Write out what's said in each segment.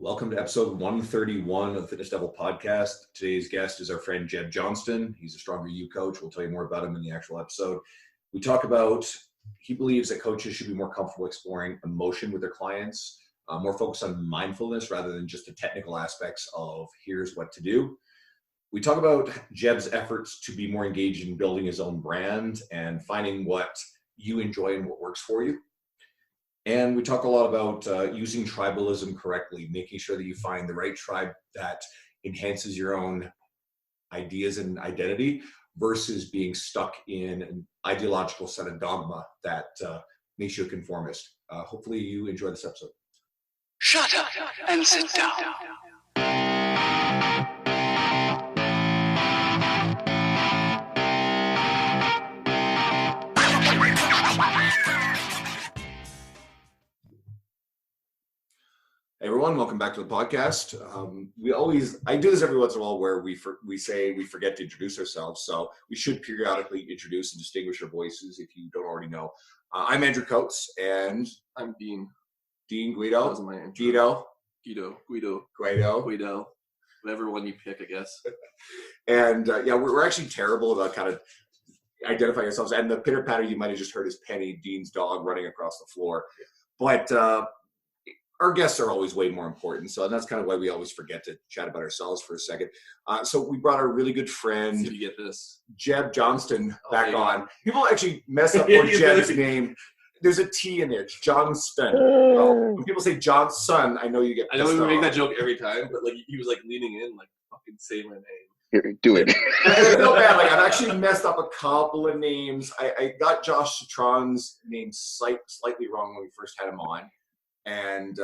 Welcome to episode 131 of the Fitness Devil podcast. Today's guest is our friend Jeb Johnston. He's a Stronger You coach. We'll tell you more about him in the actual episode. We talk about, he believes that coaches should be more comfortable exploring emotion with their clients, more focused on mindfulness rather than just the technical aspects of here's what to do. We talk about Jeb's efforts to be more engaged in building his own brand and finding what you enjoy and what works for you. And we talk a lot about using tribalism correctly, making sure that you find the right tribe that enhances your own ideas and identity versus being stuck in an ideological set of dogma that makes you a conformist. Hopefully you enjoy this episode. Shut up and sit down. Hey everyone, welcome back to the podcast. I do this every once in a while where we say we forget to introduce ourselves, so we should periodically introduce and distinguish our voices if you don't already know. I'm Andrew Coates, and I'm Dean. Dean Guido. That was my intro. Guido. Whatever one you pick, I guess. And we're actually terrible about kind of identifying ourselves. And the pitter patter you might have just heard is Penny, Dean's dog, running across the floor. But our guests are always way more important. So that's kind of why we always forget to chat about ourselves for a second. So we brought our really good friend, you get this, Jeb Johnston, back on. People actually mess up on Jeb's name. There's a T in there. It's Johnston. Well, when people say Johnson, I know you get pissed I know we make off. that joke every time, but like he was like leaning in, like fucking say my name. Here, do it. It's no bad. Like I've actually messed up a couple of names. I got Josh Citron's name slightly wrong when we first had him on. And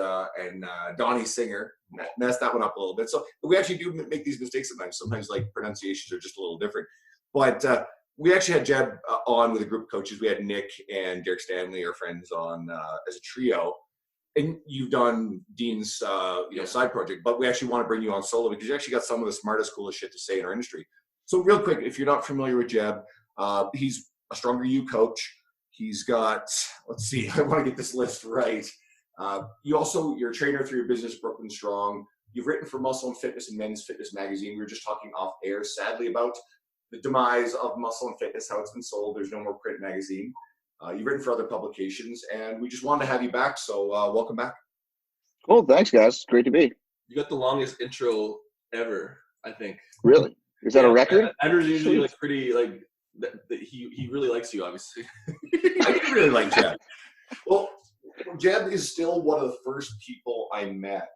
Donnie Singer messed that one up a little bit. So we actually do make these mistakes sometimes. Sometimes like pronunciations are just a little different. But we actually had Jeb on with a group of coaches. We had Nick and Derek Stanley, our friends, on as a trio. And you've done Dean's side project. But we actually want to bring you on solo because you actually got some of the smartest, coolest shit to say in our industry. So real quick, if you're not familiar with Jeb, he's a Stronger You coach. He's got, let's see, I want to get this list right. You're a trainer through your business, Brooklyn Strong. You've written for Muscle and Fitness and Men's Fitness magazine. We were just talking off air, sadly, about the demise of Muscle and Fitness, how it's been sold. There's no more print magazine. You've written for other publications, and we just wanted to have you back. So welcome back. Cool. Thanks, guys. Great to be. You got the longest intro ever, I think. Really? Is that a record? Andrew's usually like pretty like he really likes you, obviously. I do really like Jeb. Well, Jeb is still one of the first people I met,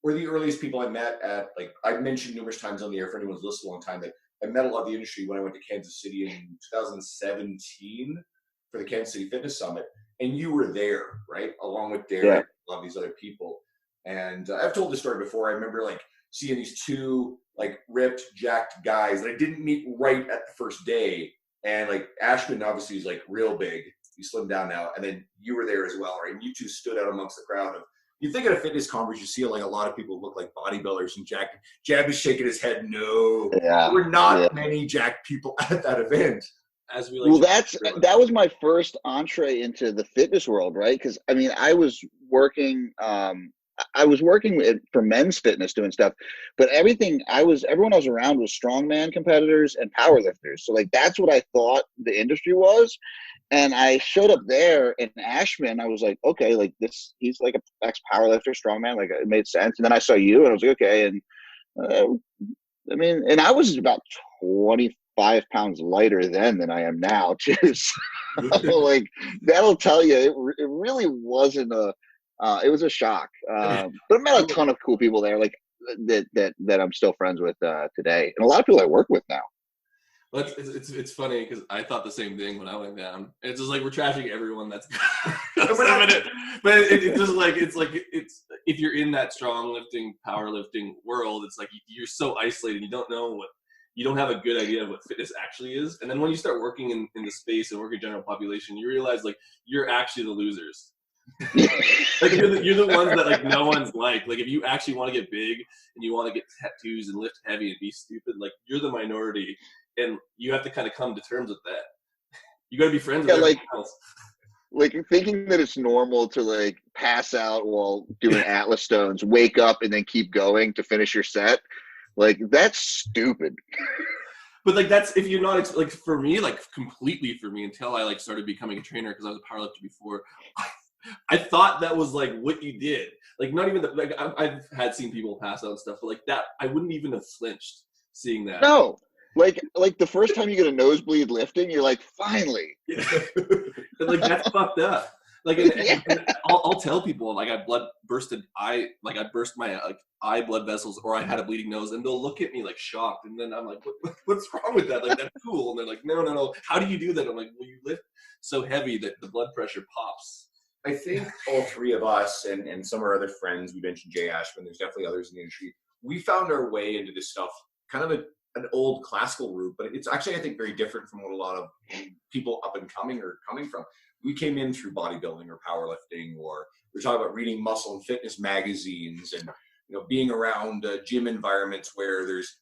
or the earliest people I met at, like I've mentioned numerous times on the air for anyone who's listened a long time, that I met a lot of the industry when I went to Kansas City in 2017 for the Kansas City Fitness Summit. And you were there, right? Along with Derek, and a lot of these other people. And I've told this story before. I remember like seeing these two like ripped, jacked guys that I didn't meet right at the first day. And like Ashman obviously is like real big. He's slimmed down now, and then you were there as well, right? And you two stood out amongst the crowd of. You think at a fitness conference, you see like a lot of people look like bodybuilders and jacked. Jeb is shaking his head. No, there were not many jacked people at that event. As we like. Well, that was my first entree into the fitness world, right? Because I mean, I was working for men's fitness doing stuff, but everyone I was around was strongman competitors and powerlifters. So like that's what I thought the industry was. And I showed up there in Ashman. I was like, okay, like this, he's like an ex-powerlifter, strongman. Like it made sense. And then I saw you and I was like, okay. And and I was about 25 pounds lighter then than I am now too. So like, that'll tell you, it really wasn't it was a shock. But I met a ton of cool people there, like that I'm still friends with today. And a lot of people I work with now. Well, it's funny because I thought the same thing when I went down. It's just like we're trashing everyone that's but it's if you're in that strong lifting, powerlifting world, it's like you're so isolated. You don't have a good idea of what fitness actually is. And then when you start working in the space and working general population, you realize like you're actually the losers. Like you're the ones that like no one's like if you actually want to get big and you want to get tattoos and lift heavy and be stupid, like you're the minority. And you have to kind of come to terms with that. You got to be friends with everyone else. like thinking that it's normal to like pass out while doing Atlas stones, wake up and then keep going to finish your set. Like that's stupid. But like that's if you're not like for me, like completely for me until I like started becoming a trainer because I was a powerlifter before. I thought that was like what you did. Like not even like I've had seen people pass out and stuff, but like that I wouldn't even have flinched seeing that. No. Like the first time you get a nosebleed lifting, you're like, finally. But like that's fucked up. Like and I'll tell people like I burst my like eye blood vessels or I had a bleeding nose and they'll look at me like shocked and then I'm like what's wrong with that? Like that's cool and they're like no how do you do that? I'm like well you lift so heavy that the blood pressure pops. I think all three of us and some of our other friends, we mentioned Jay Ashman, there's definitely others in the industry, we found our way into this stuff kind of an old classical route, but it's actually, I think, very different from what a lot of people up and coming are coming from. We came in through bodybuilding or powerlifting, or we're talking about reading muscle and fitness magazines and, being around gym environments where there's,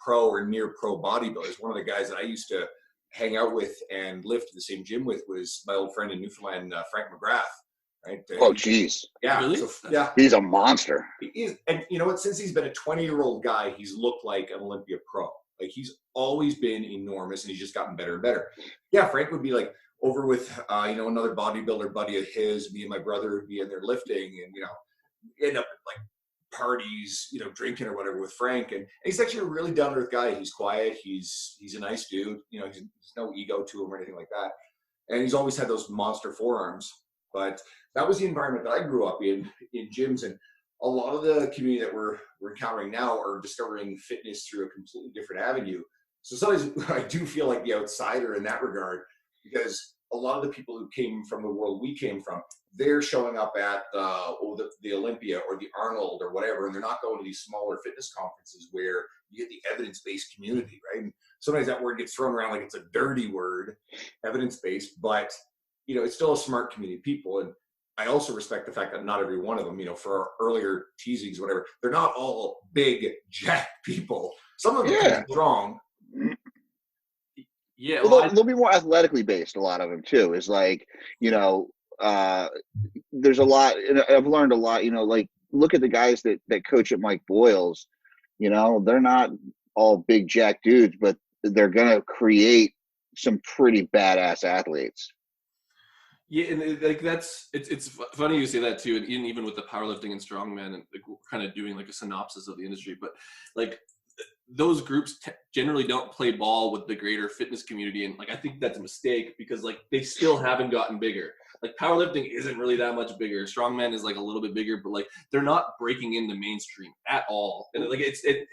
pro or near pro bodybuilders. One of the guys that I used to hang out with and lift in the same gym with was my old friend in Newfoundland, Frank McGrath. Right? Oh, geez. Yeah. Really? So, yeah. He's a monster. He is, and you know what? Since he's been a 20-year-old guy, he's looked like an Olympia pro. Like he's always been enormous, and he's just gotten better and better. Yeah, Frank would be like over with, another bodybuilder buddy of his. Me and my brother would be in there lifting, and end up like parties, drinking or whatever with Frank. And he's actually a really down to earth guy. He's quiet. He's a nice dude. There's no ego to him or anything like that. And he's always had those monster forearms. But that was the environment that I grew up in gyms. And a lot of the community that we're encountering now are discovering fitness through a completely different avenue. So sometimes I do feel like the outsider in that regard, because a lot of the people who came from the world we came from, they're showing up at the Olympia or the Arnold or whatever, and they're not going to these smaller fitness conferences where you get the evidence-based community, right? And sometimes that word gets thrown around like it's a dirty word, evidence-based, but it's still a smart community of people. And I also respect the fact that not every one of them, for our earlier teasings, whatever, they're not all big, jacked people. Some of them are strong. Yeah, well, they'll be more athletically based. A lot of them too is like, there's a lot. And I've learned a lot. Like look at the guys that coach at Mike Boyle's. They're not all big jack dudes, but they're gonna create some pretty badass athletes. Yeah, and like it's funny you say that too, and even with the powerlifting and strongman, and like, we're kind of doing like a synopsis of the industry, but like those groups generally don't play ball with the greater fitness community, and like I think that's a mistake because like they still haven't gotten bigger. Like powerlifting isn't really that much bigger. Strongman is like a little bit bigger, but like they're not breaking into mainstream at all, and like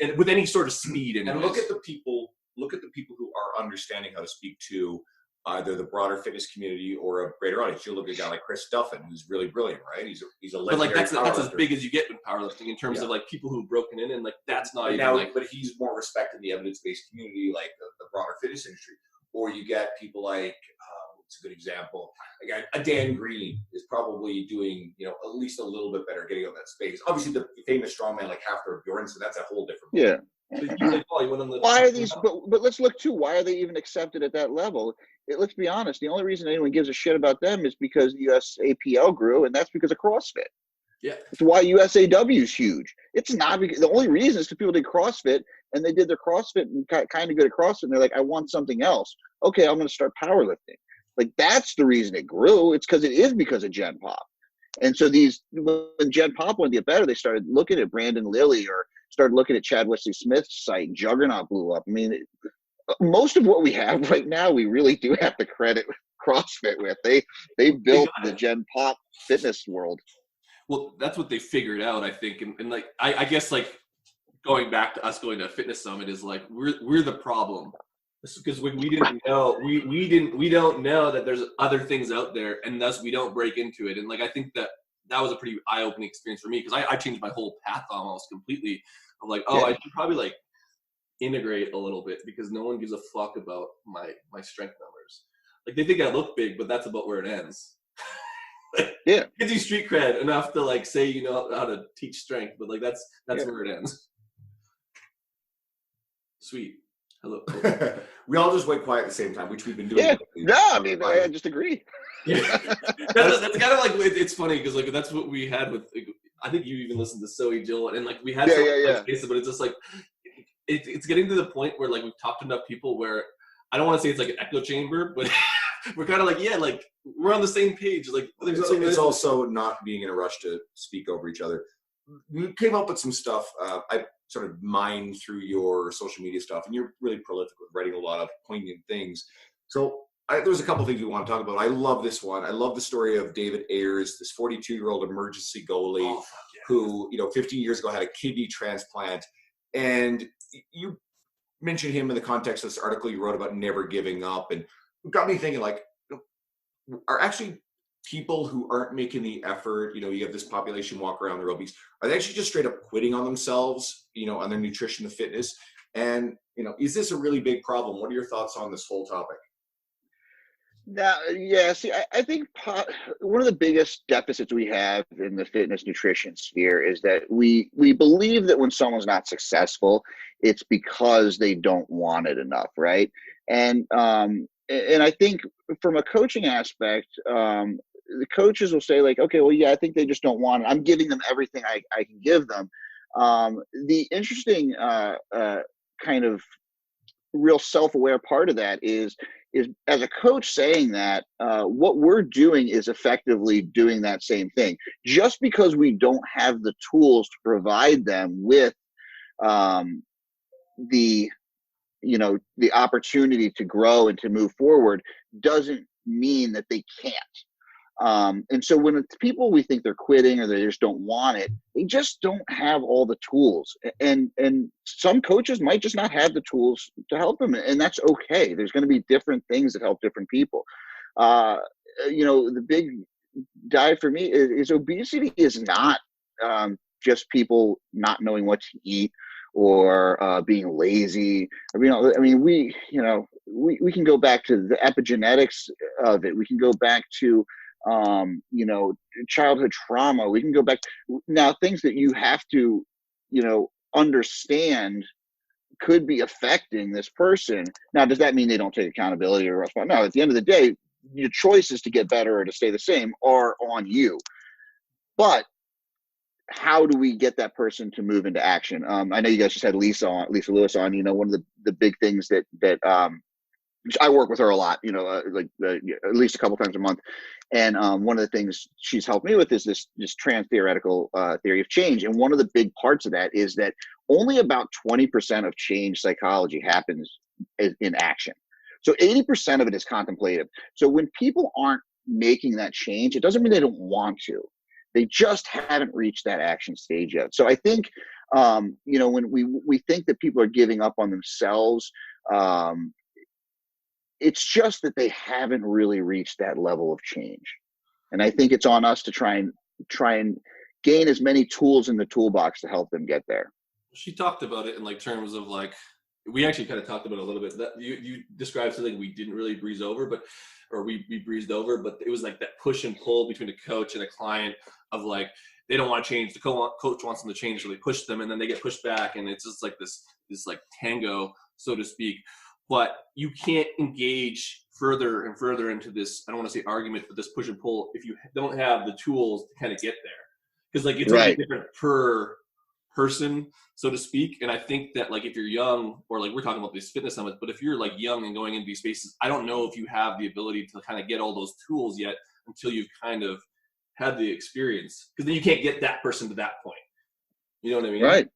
and with any sort of speed. And look at the people who are understanding how to speak to either the broader fitness community or a greater audience. You look at a guy like Chris Duffin, who's really brilliant, right? He's a legendary. But like that's as big as you get in powerlifting in terms of like people who've broken in, and like that's not even now, like. But he's more respected in the evidence-based community, like the broader fitness industry. Or you get people like, what's a good example? Like a Dan Green is probably doing, at least a little bit better getting out that space. Obviously, the famous strongman like Hafthor Bjornsson, that's a whole different. Yeah. Why are these? But let's look too. Why are they even accepted at that level? Let's be honest. The only reason anyone gives a shit about them is because the USAPL grew, and that's because of CrossFit. Yeah, it's why USAW is huge. It's not because the only reason is because people did CrossFit and they did their CrossFit and kind of good at CrossFit. And they're like, I want something else. Okay, I'm going to start powerlifting. Like that's the reason it grew. It's because of Gen Pop. And so when Gen Pop wanted to get better, they started looking at Brandon Lilly or started looking at Chad Wesley Smith's site, and Juggernaut blew up. I mean, most of what we have right now, we really do have to credit CrossFit with. They built the Gen Pop fitness world. Well, that's what they figured out, I think. And like, I guess like going back to us going to a fitness summit is like, we're the problem. Because we didn't know, we don't know that there's other things out there, and thus we don't break into it. And like, I think that was a pretty eye-opening experience for me, because I changed my whole path almost completely. I'm like, I should probably like integrate a little bit, because no one gives a fuck about my strength numbers. Like they think I look big, but that's about where it ends. Like, yeah, gives you street cred enough to like say you know how to teach strength, but like that's where it ends. Sweet. Hello. We all just went quiet at the same time, which we've been doing. Yeah. No, I mean, I just agree. Yeah. that's kind of like, it's funny because like that's what we had with, like, I think you even listened to Zoe Jill, and like we had Yeah. cases, but it's just like it's getting to the point where like we've talked to enough people where I don't want to say it's like an echo chamber, but we're kind of like, yeah, like we're on the same page. Like It's also not being in a rush to speak over each other. We came up with some stuff. I sort of mined through your social media stuff, and you're really prolific with writing a lot of poignant things. So there's a couple things we want to talk about. I love this one. I love the story of David Ayers, this 42-year-old emergency goalie who, 15 years ago had a kidney transplant. And you mentioned him in the context of this article you wrote about never giving up. And it got me thinking, like, are actually people who aren't making the effort, you have this population walk around, they're obese, are they actually just straight up quitting on themselves, on their nutrition and fitness? And, is this a really big problem? What are your thoughts on this whole topic? Now, yeah, see, I think one of the biggest deficits we have in the fitness nutrition sphere is that we believe that when someone's not successful, it's because they don't want it enough, right? And I think from a coaching aspect, the coaches will say like, okay, well, yeah, I think they just don't want it. I'm giving them everything I can give them. The interesting kind of real self-aware part of that is as a coach saying that what we're doing is effectively doing that same thing. Just because we don't have the tools to provide them with the opportunity to grow and to move forward doesn't mean that they can't. And so when it's people we think they're quitting or they just don't want it, they just don't have all the tools. And some coaches might just not have the tools to help them, and that's okay. There's going to be different things that help different people. The big dive for me is obesity is not just people not knowing what to eat or being lazy. We can go back to the epigenetics of it. We can go back to childhood trauma. We can go back now, things that you have to understand could be affecting this person. Now, does that mean they don't take accountability or responsibility? No, at the end of the day, your choices to get better or to stay the same are on you. But how do we get that person to move into action? I know you guys just had Lisa Lewis on. One of the big things that I work with her a lot, at least a couple times a month. And one of the things she's helped me with is this trans theoretical theory of change. And one of the big parts of that is that only about 20% of change psychology happens in action. So 80% of it is contemplative. So when people aren't making that change, it doesn't mean they don't want to. They just haven't reached that action stage yet. So I think, when we think that people are giving up on themselves, it's just that they haven't really reached that level of change. And I think it's on us to try and gain as many tools in the toolbox to help them get there. She talked about it in like terms of like, we actually kind of talked about it a little bit. That you described something we didn't really breeze over, we breezed over, but it was like that push and pull between a coach and a client of like, they don't want to change. The coach wants them to change, so they push them, and then they get pushed back, and it's just like this like tango, so to speak. But you can't engage further and further into this, I don't want to say argument, but this push and pull if you don't have the tools to kind of get there. Because like it's really different per person, so to speak. And I think that like if you're young, or like we're talking about these fitness summits, but if you're like young and going into these spaces, I don't know if you have the ability to kind of get all those tools yet until you've kind of had the experience. Because then you can't get that person to that point. You know what I mean? Right.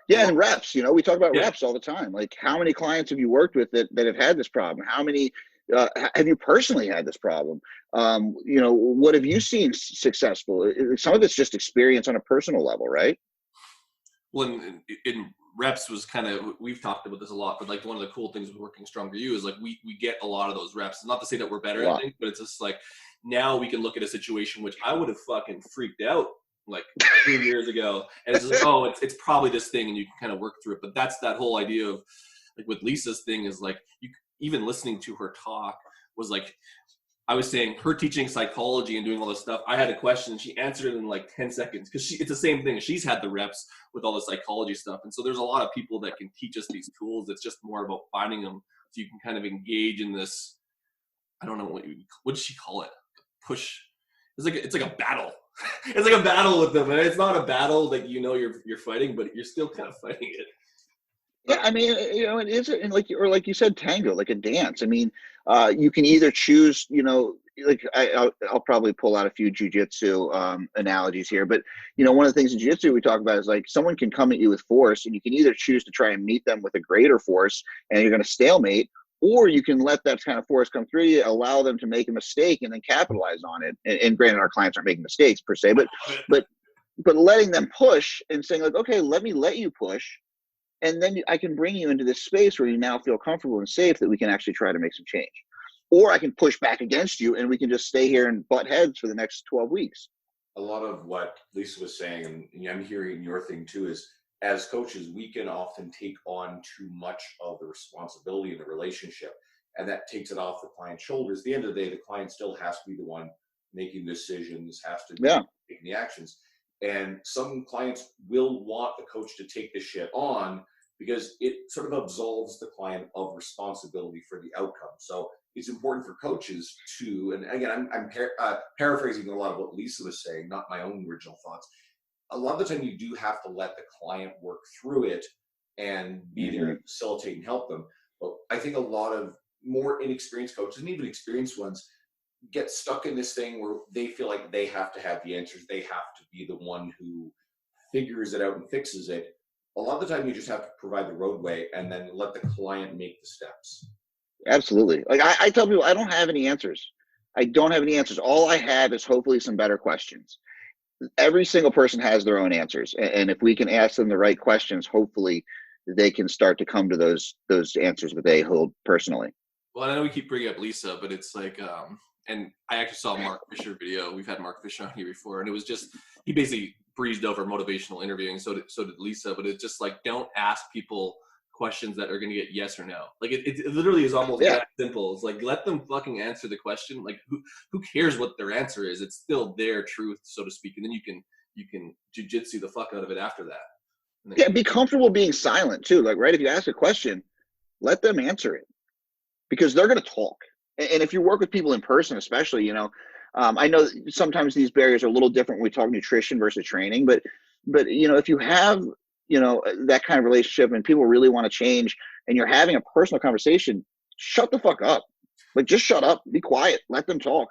Yeah, and reps, we talk about reps all the time. Like, how many clients have you worked with that have had this problem? How many have you personally had this problem? What have you seen successful? Some of it's just experience on a personal level, right? Well, in reps was kind of, we've talked about this a lot, but like one of the cool things with working Strong for You is like we get a lot of those reps. Not to say that we're better at things, but it's just like now we can look at a situation which I would have fucking freaked out like 2 years ago, and it's just, oh, it's probably this thing, and you can kind of work through it. But that's that whole idea of like with Lisa's thing is like, you even listening to her talk was like, I was saying her teaching psychology and doing all this stuff. I had a question and she answered it in like 10 seconds because it's the same thing. She's had the reps with all the psychology stuff. And so there's a lot of people that can teach us these tools. It's just more about finding them so you can kind of engage in this. I don't know what did she call it? Push. It's like a battle. It's like a battle with them. And it's not a battle that you're fighting, but you're still kind of fighting it. Yeah, I mean, it is, and like you said, tango, like a dance. I mean, you can either choose, like I'll probably pull out a few jujitsu analogies here, but one of the things in jiu-jitsu we talk about is like someone can come at you with force, and you can either choose to try and meet them with a greater force, and you're going to stalemate, or you can let that kind of force come through you, allow them to make a mistake, and then capitalize on it. And granted, our clients aren't making mistakes per se, but letting them push and saying like, okay, let me let you push. And then I can bring you into this space where you now feel comfortable and safe that we can actually try to make some change. Or I can push back against you and we can just stay here and butt heads for the next 12 weeks. A lot of what Lisa was saying, and I'm hearing your thing too, is as coaches, we can often take on too much of the responsibility in the relationship. And that takes it off the client's shoulders. At the end of the day, the client still has to be the one making decisions, has to be taking the actions. And some clients will want the coach to take the shit on because it sort of absolves the client of responsibility for the outcome. So it's important for coaches to, and again, I'm paraphrasing a lot of what Lisa was saying, not my own original thoughts. A lot of the time you do have to let the client work through it and be there to facilitate and help them. But I think a lot of more inexperienced coaches, and even experienced ones, get stuck in this thing where they feel like they have to have the answers. They have to be the one who figures it out and fixes it. A lot of the time you just have to provide the roadway and then let the client make the steps. Absolutely. Like I tell people, I don't have any answers. I don't have any answers. All I have is hopefully some better questions. Every single person has their own answers. And if we can ask them the right questions, hopefully they can start to come to those answers that they hold personally. Well, I know we keep bringing up Lisa, but it's like, and I actually saw a Mark Fisher video. We've had Mark Fisher on here before, and it was just, he basically breezed over motivational interviewing. So did Lisa, but it's just like, don't ask people questions that are going to get yes or no. Like it literally is almost that simple. It's like, let them fucking answer the question. Like who cares what their answer is? It's still their truth, so to speak. And then you can jujitsu the fuck out of it after that. Yeah, be comfortable being silent too. Like, right, if you ask a question, let them answer it because they're going to talk. And if you work with people in person, especially, I know sometimes these barriers are a little different when we talk nutrition versus training, but if you have, that kind of relationship and people really want to change and you're having a personal conversation, shut the fuck up. Like, just shut up, be quiet, let them talk.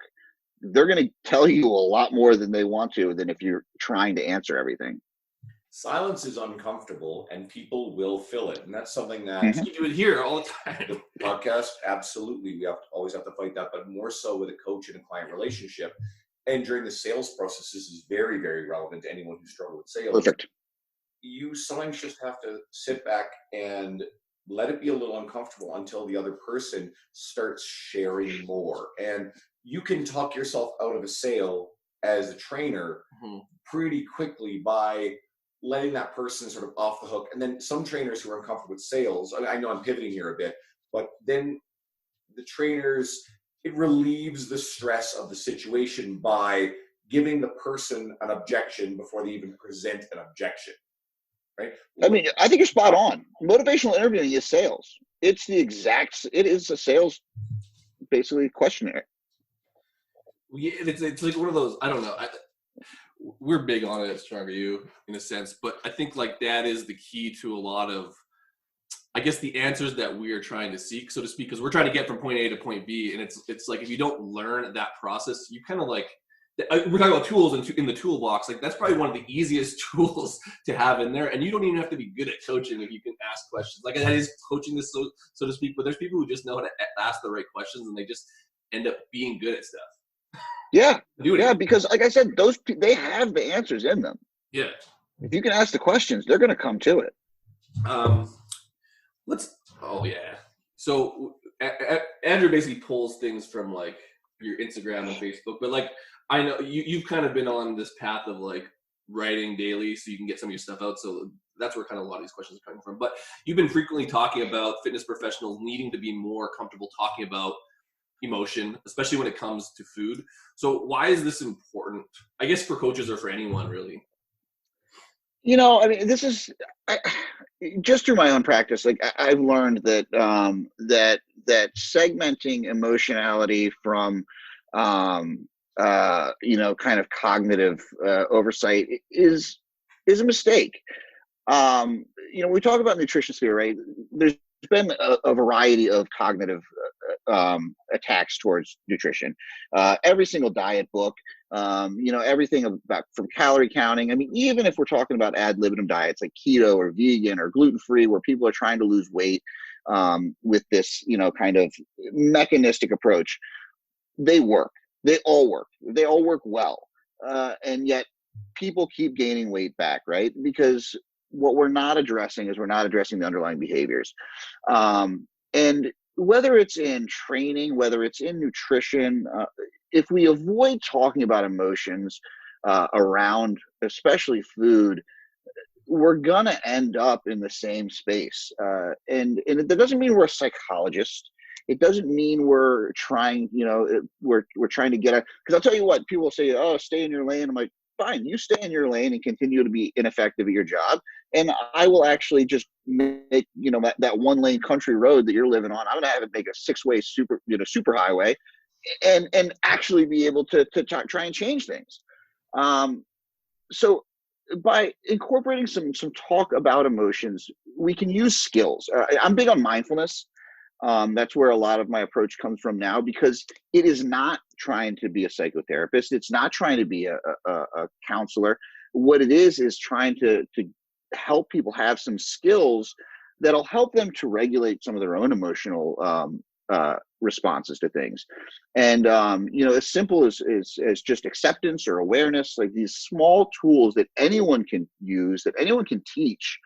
They're going to tell you a lot more than they want to than if you're trying to answer everything. Silence is uncomfortable and people will fill it. And that's something that you do it here all the time. Podcast, absolutely. We always have to fight that, but more so with a coach and a client relationship. And during the sales process, this is very, very relevant to anyone who struggles with sales. Perfect. You sometimes just have to sit back and let it be a little uncomfortable until the other person starts sharing more. And you can talk yourself out of a sale as a trainer pretty quickly by letting that person sort of off the hook. And then some trainers who are uncomfortable with sales, I know I'm pivoting here a bit, but then the trainers, it relieves the stress of the situation by giving the person an objection before they even present an objection, right? I mean, I think you're spot on. Motivational interviewing is sales. It is a sales, basically, questionnaire. Yeah, it's like one of those, I don't know. We're big on it at Stronger You in a sense, but I think like that is the key to a lot of, I guess, the answers that we are trying to seek, so to speak, because we're trying to get from point A to point B. And it's like, if you don't learn that process, you kind of like, we're talking about tools in the toolbox. Like, that's probably one of the easiest tools to have in there. And you don't even have to be good at coaching if you can ask questions. Like, that is coaching this, so to speak, but there's people who just know how to ask the right questions and they just end up being good at stuff. Yeah, because like I said, they have the answers in them. Yeah. If you can ask the questions, they're going to come to it. So Andrew basically pulls things from like your Instagram and Facebook, but like, I know you've kind of been on this path of like writing daily so you can get some of your stuff out. So that's where kind of a lot of these questions are coming from. But you've been frequently talking about fitness professionals needing to be more comfortable talking about, emotion, especially when it comes to food. So why is this important? I guess for coaches or for anyone really. I mean, this is just through my own practice. Like I've learned that that segmenting emotionality from kind of cognitive oversight is a mistake. We talk about nutrition sphere, right? There's been a variety of cognitive attacks towards nutrition. Every single diet book, everything about from calorie counting. I mean, even if we're talking about ad libitum diets like keto or vegan or gluten-free, where people are trying to lose weight with this, kind of mechanistic approach, they work. They all work. They all work well. And yet people keep gaining weight back, right? Because what we're not addressing is we're not addressing the underlying behaviors. And whether it's in training, whether it's in nutrition, if we avoid talking about emotions around, especially food, we're going to end up in the same space. And that doesn't mean we're a psychologist. It doesn't mean we're trying, we're trying to get because I'll tell you what, people will say, oh, stay in your lane. I'm like, fine, you stay in your lane and continue to be ineffective at your job. And I will actually just make, that one lane country road that you're living on, I'm going to have it make a 6-way super highway and actually be able to try and change things. So by incorporating some talk about emotions, we can use skills. I'm big on mindfulness. That's where a lot of my approach comes from now, because it is not trying to be a psychotherapist. It's not trying to be a counselor. What it is trying to help people have some skills that'll help them to regulate some of their own emotional responses to things. And, as simple as just acceptance or awareness, like these small tools that anyone can use, that anyone can teach,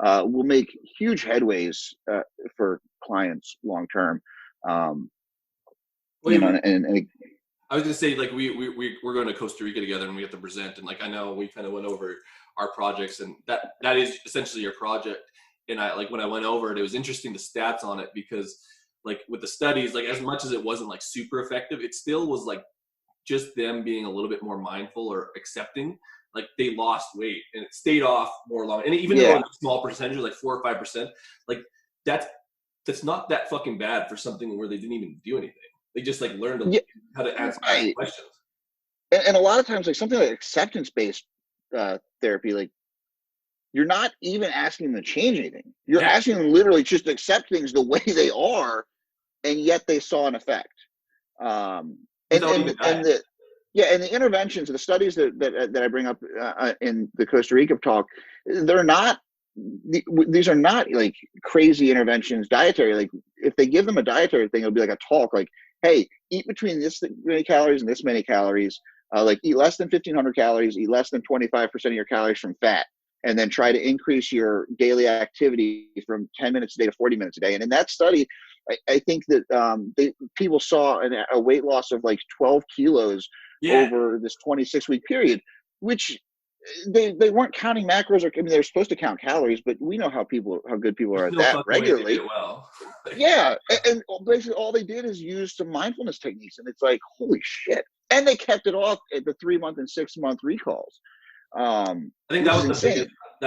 will make huge headways for clients long term. I was gonna say, like, we're going to Costa Rica together and we have to present, and like I know we kind of went over our projects, and that is essentially your project. And I like when I went over it, it was interesting the stats on it, because like with the studies, like as much as it wasn't like super effective, it still was like just them being a little bit more mindful or accepting. Like they lost weight and it stayed off more long. And even though it's a small percentage, like 4 or 5%, like that's not that fucking bad for something where they didn't even do anything. They just like learned how to answer questions. And a lot of times, like something like acceptance-based therapy, like you're not even asking them to change anything. You're asking them literally just to accept things the way they are, and yet they saw an effect. And the interventions, the studies that I bring up in the Costa Rica talk, these are not like crazy interventions dietary. Like if they give them a dietary thing, it'll be like a talk like, hey, eat between this many calories and this many calories, like eat less than 1,500 calories, eat less than 25% of your calories from fat, and then try to increase your daily activity from 10 minutes a day to 40 minutes a day. And in that study, I think that people saw a weight loss of like 12 kilos over this 26-week period, which they weren't counting macros. I mean, they're supposed to count calories, but we know how good people are at that regularly. And basically all they did is use some mindfulness techniques, and it's like, holy shit. And they kept it off at the 3-month and 6-month recalls. I think that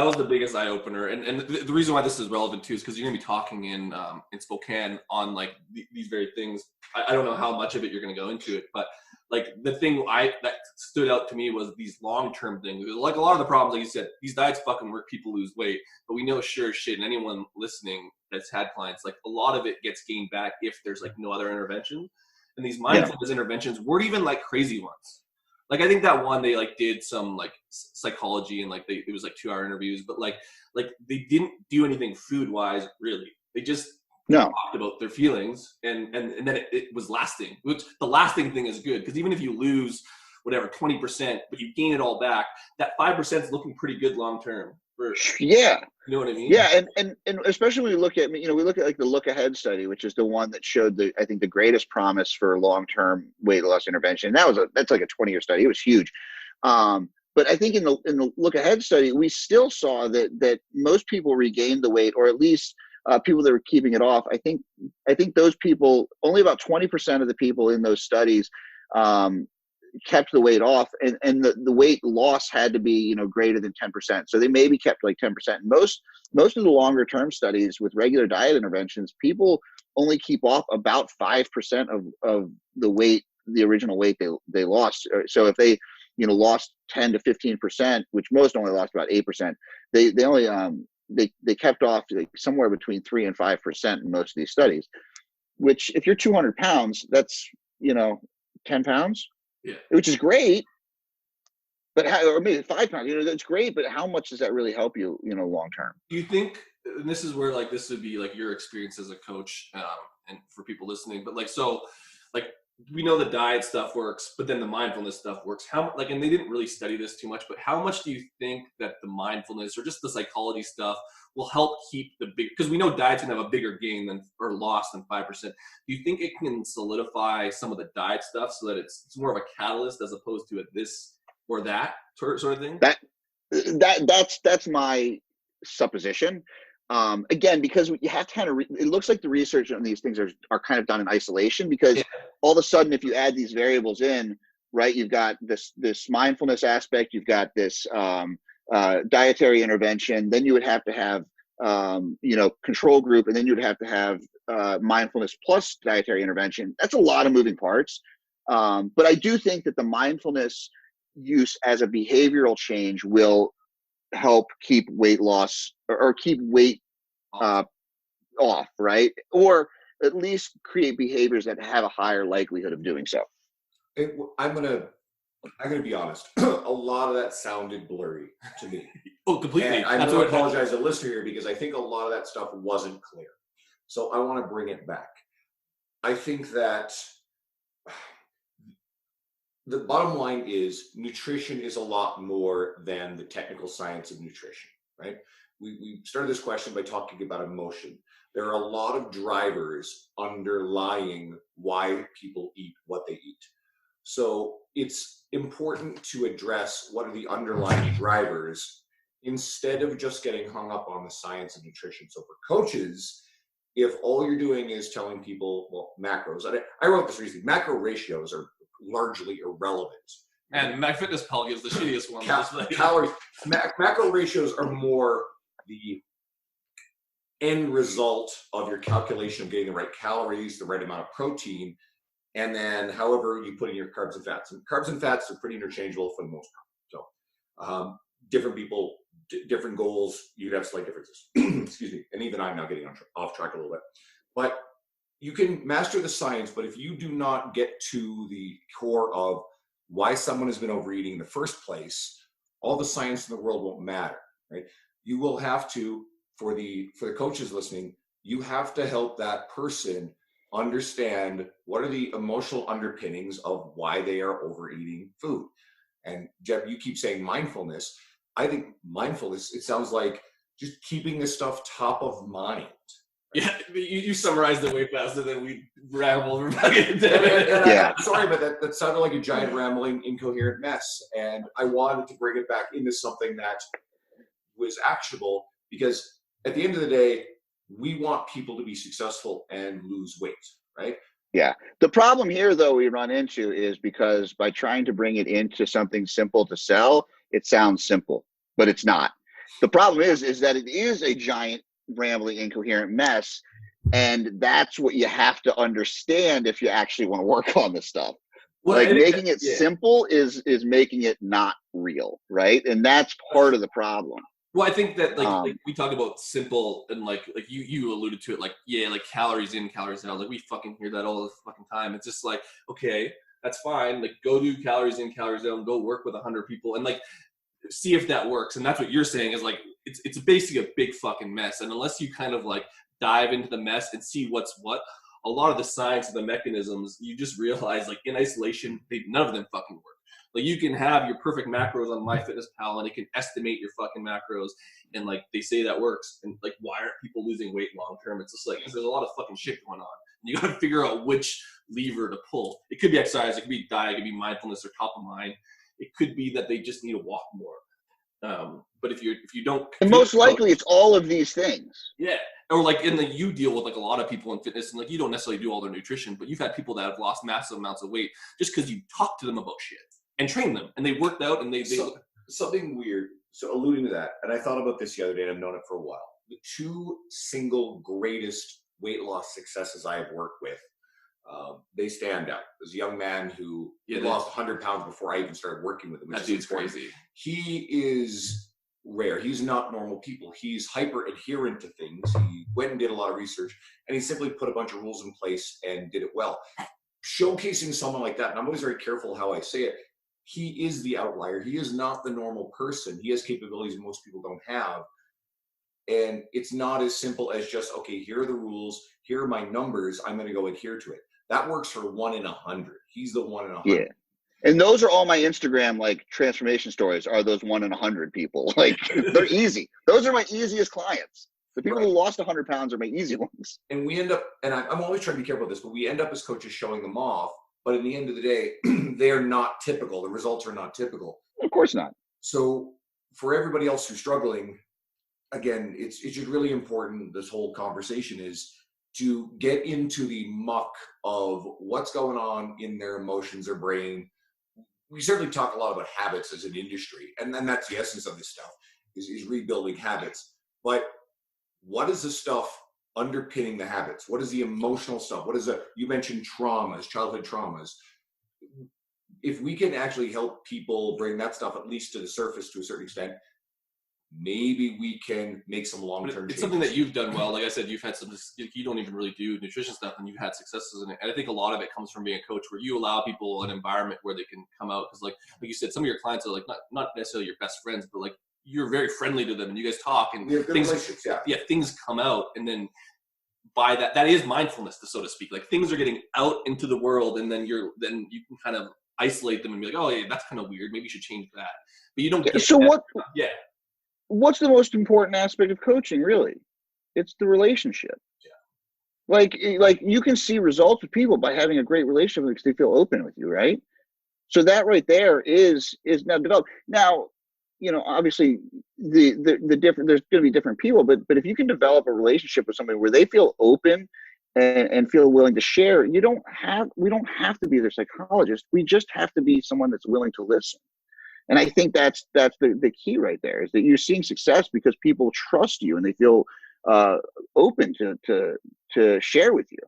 was the biggest eye opener, and the reason why this is relevant too is because you're gonna be talking in Spokane on like these very things. I don't know how much of it you're gonna go into it, but like the thing that stood out to me was these long-term things. Like a lot of the problems, like you said, these diets fucking work, people lose weight, but we know sure as shit, and anyone listening that's had clients, like a lot of it gets gained back if there's like no other intervention. And these mindfulness interventions weren't even like crazy ones. Like I think that one they like did some like psychology and like it was like 2-hour interviews, but like they didn't do anything food wise really. They just talked about their feelings and then it was lasting. Which the lasting thing is good, because even if you lose whatever 20%, but you gain it all back, that 5% is looking pretty good long term. You know what I mean? Yeah, and especially when we look at like the Look Ahead study, which is the one that showed I think the greatest promise for long-term weight loss intervention. That's like a 20-year study. It was huge. But I think in the Look Ahead study, we still saw that most people regained the weight, or at least people that were keeping it off. I think those people, only about 20% of the people in those studies kept the weight off, and the weight loss had to be greater than 10%. So they maybe kept like 10%. Most of the longer term studies with regular diet interventions, people only keep off about 5% of the weight, the original weight they lost. So if they lost 10 to 15%, which most only lost about 8%, they only they kept off like somewhere between 3 and 5% in most of these studies. Which, if you're 200 pounds, that's 10 pounds. Yeah. Which is great, but or maybe 5 pounds. That's great, but how much does that really help you? Long term. Do you think, and this is where like this would be like your experience as a coach, and for people listening, but we know the diet stuff works, but then the mindfulness stuff works. How and they didn't really study this too much, but how much do you think that the mindfulness or just the psychology stuff will help keep the big? Because we know diet's gonna have a bigger gain or loss than 5%. Do you think it can solidify some of the diet stuff so that it's more of a catalyst as opposed to a this or that sort of thing? That's my supposition. Again, because you have to kind of it looks like the research on these things are kind of done in isolation, because all of a sudden, if you add these variables in, right, you've got this mindfulness aspect, you've got this dietary intervention, then you would have to have control group, and then you'd have to have mindfulness plus dietary intervention. That's a lot of moving parts. But I do think that the mindfulness use as a behavioral change will help keep weight loss or keep weight off, right? Or at least create behaviors that have a higher likelihood of doing so. I'm gonna be honest. A lot of that sounded blurry to me. Oh, completely. And I'm going to apologize to the listener here, because I think a lot of that stuff wasn't clear. So I want to bring it back. I think that the bottom line is nutrition is a lot more than the technical science of nutrition, right? We started this question by talking about emotion. There are a lot of drivers underlying why people eat what they eat. So it's important to address what are the underlying drivers instead of just getting hung up on the science of nutrition. So for coaches, if all you're doing is telling people, well, macros, I wrote this recently, macro ratios are largely irrelevant. And MyFitnessPal gives the shittiest one. Calories, macro ratios are more the end result of your calculation of getting the right calories, the right amount of protein, and then however you put in your carbs and fats. And carbs and fats are pretty interchangeable for the most part. So different people, different goals, you could have slight differences. Excuse me. And even I'm now getting off track a little bit. But you can master the science, but if you do not get to the core of why someone has been overeating in the first place, all the science in the world won't matter, right? You will have to, for the coaches listening, you have to help that person understand what are the emotional underpinnings of why they are overeating food. And Jeb, you keep saying mindfulness. I think mindfulness, it sounds like just keeping this stuff top of mind. Yeah, you summarized it way faster than we ramble. Yeah. Sorry, but that sounded like a giant rambling, incoherent mess. And I wanted to bring it back into something that was actionable, because at the end of the day, we want people to be successful and lose weight, right? Yeah. The problem here, though, we run into is because by trying to bring it into something simple to sell, it sounds simple, but it's not. The problem is that it is a giant, rambling, incoherent mess, and that's what you have to understand if you actually want to work on this stuff. Well, like making it simple is making it not real, right? And that's part of the problem. Well, I think that like we talk about simple, and like you alluded to it, like calories in, calories out. Like we fucking hear that all the fucking time. It's just like, okay, that's fine. Like go do calories in, calories out, and go work with 100 people, and like see if that works. And that's what you're saying is like it's basically a big fucking mess. And unless you kind of like dive into the mess and see what's what, a lot of the science and the mechanisms, you just realize like in isolation, none of them fucking work. Like you can have your perfect macros on MyFitnessPal and it can estimate your fucking macros, and like they say that works. And like, why aren't people losing weight long term? It's just like, because there's a lot of fucking shit going on. And you got to figure out which lever to pull. It could be exercise, it could be diet, it could be mindfulness or top of mind. It could be that they just need to walk more. But if you don't, and most likely it's all of these things. Yeah. or like you deal with like a lot of people in fitness, and like you don't necessarily do all their nutrition, but you've had people that have lost massive amounts of weight just because you talk to them about shit and train them, and they worked out, and they something weird. So alluding to that, and I thought about this the other day, and I've known it for a while. The two single greatest weight loss successes I have worked with, they stand out. There's a young man who lost 100 pounds before I even started working with him. That dude's crazy. He is rare. He's not normal people. He's hyper adherent to things. He went and did a lot of research, and he simply put a bunch of rules in place and did it well. Showcasing someone like that, and I'm always very careful how I say it, he is the outlier. He is not the normal person. He has capabilities most people don't have. And it's not as simple as just, okay, here are the rules, here are my numbers, I'm going to go adhere to it. That works for 1 in 100. He's the 1 in 100. Yeah. And those are all my Instagram like transformation stories, are those 1 in 100 people. Like they're easy. Those are my easiest clients. The people who lost 100 pounds are my easy ones. And we end up, and I'm always trying to be careful with this, but we end up as coaches showing them off. But at the end of the day, they are not typical. The results are not typical. Of course not. So for everybody else who's struggling, again, it's just really important, this whole conversation is to get into the muck of what's going on in their emotions or brain. We certainly talk a lot about habits as an industry, and then that's the essence of this stuff, is rebuilding habits. But what is the stuff underpinning the habits? What is the emotional stuff? What is you mentioned traumas, childhood traumas. If we can actually help people bring that stuff at least to the surface to a certain extent, maybe we can make some long-term changes. It's something that you've done well. Like I said, you've had you don't even really do nutrition stuff, and you've had successes in it. And I think a lot of it comes from being a coach, where you allow people an environment where they can come out. Because like you said, some of your clients are like not necessarily your best friends, but like you're very friendly to them, and you guys talk, and things come out. And then by that is mindfulness, so to speak. Like things are getting out into the world, and then you can kind of isolate them and be like, oh yeah, that's kind of weird, maybe you should change that. But you don't get what's the most important aspect of coaching, really? It's the relationship. Yeah. Like you can see results with people by having a great relationship because they feel open with you, right? So that right there is now developed. Now, obviously the different, there's going to be different people, but if you can develop a relationship with somebody where they feel open and feel willing to share, we don't have to be their psychologist. We just have to be someone that's willing to listen. And I think that's the key right there, is that you're seeing success because people trust you and they feel open to share with you.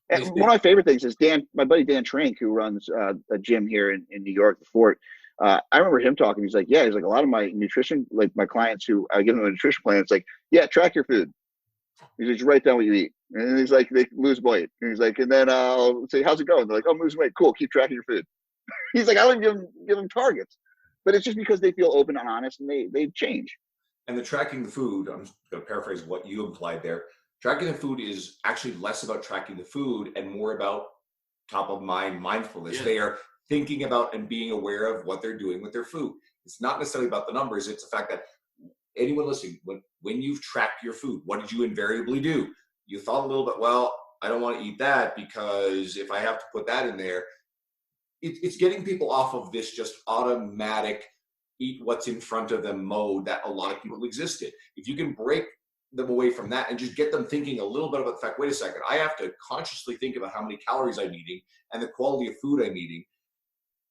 And one of my favorite things is my buddy Dan Trank, who runs a gym here in New York, the Fort. I remember him talking. He's like, a lot of my nutrition, like my clients who I give them a nutrition plan, it's like, track your food. He's like, just write down what you eat. And he's like, they lose weight. And he's like, and then I'll say, how's it going? They're like, I'm losing weight. Cool. Keep tracking your food. He's like, I don't even give them targets. But it's just because they feel open and honest, and they change. And the tracking the food, I'm just going to paraphrase what you implied there. Tracking the food is actually less about tracking the food and more about top of mind mindfulness. Yeah. They are thinking about and being aware of what they're doing with their food. It's not necessarily about the numbers. It's the fact that anyone listening, when you've tracked your food, what did you invariably do? You thought a little bit, well, I don't want to eat that because if I have to put that in there, it's getting people off of this just automatic eat what's in front of them mode that a lot of people exist in. If you can break them away from that and just get them thinking a little bit about the fact, wait a second, I have to consciously think about how many calories I'm eating and the quality of food I'm eating.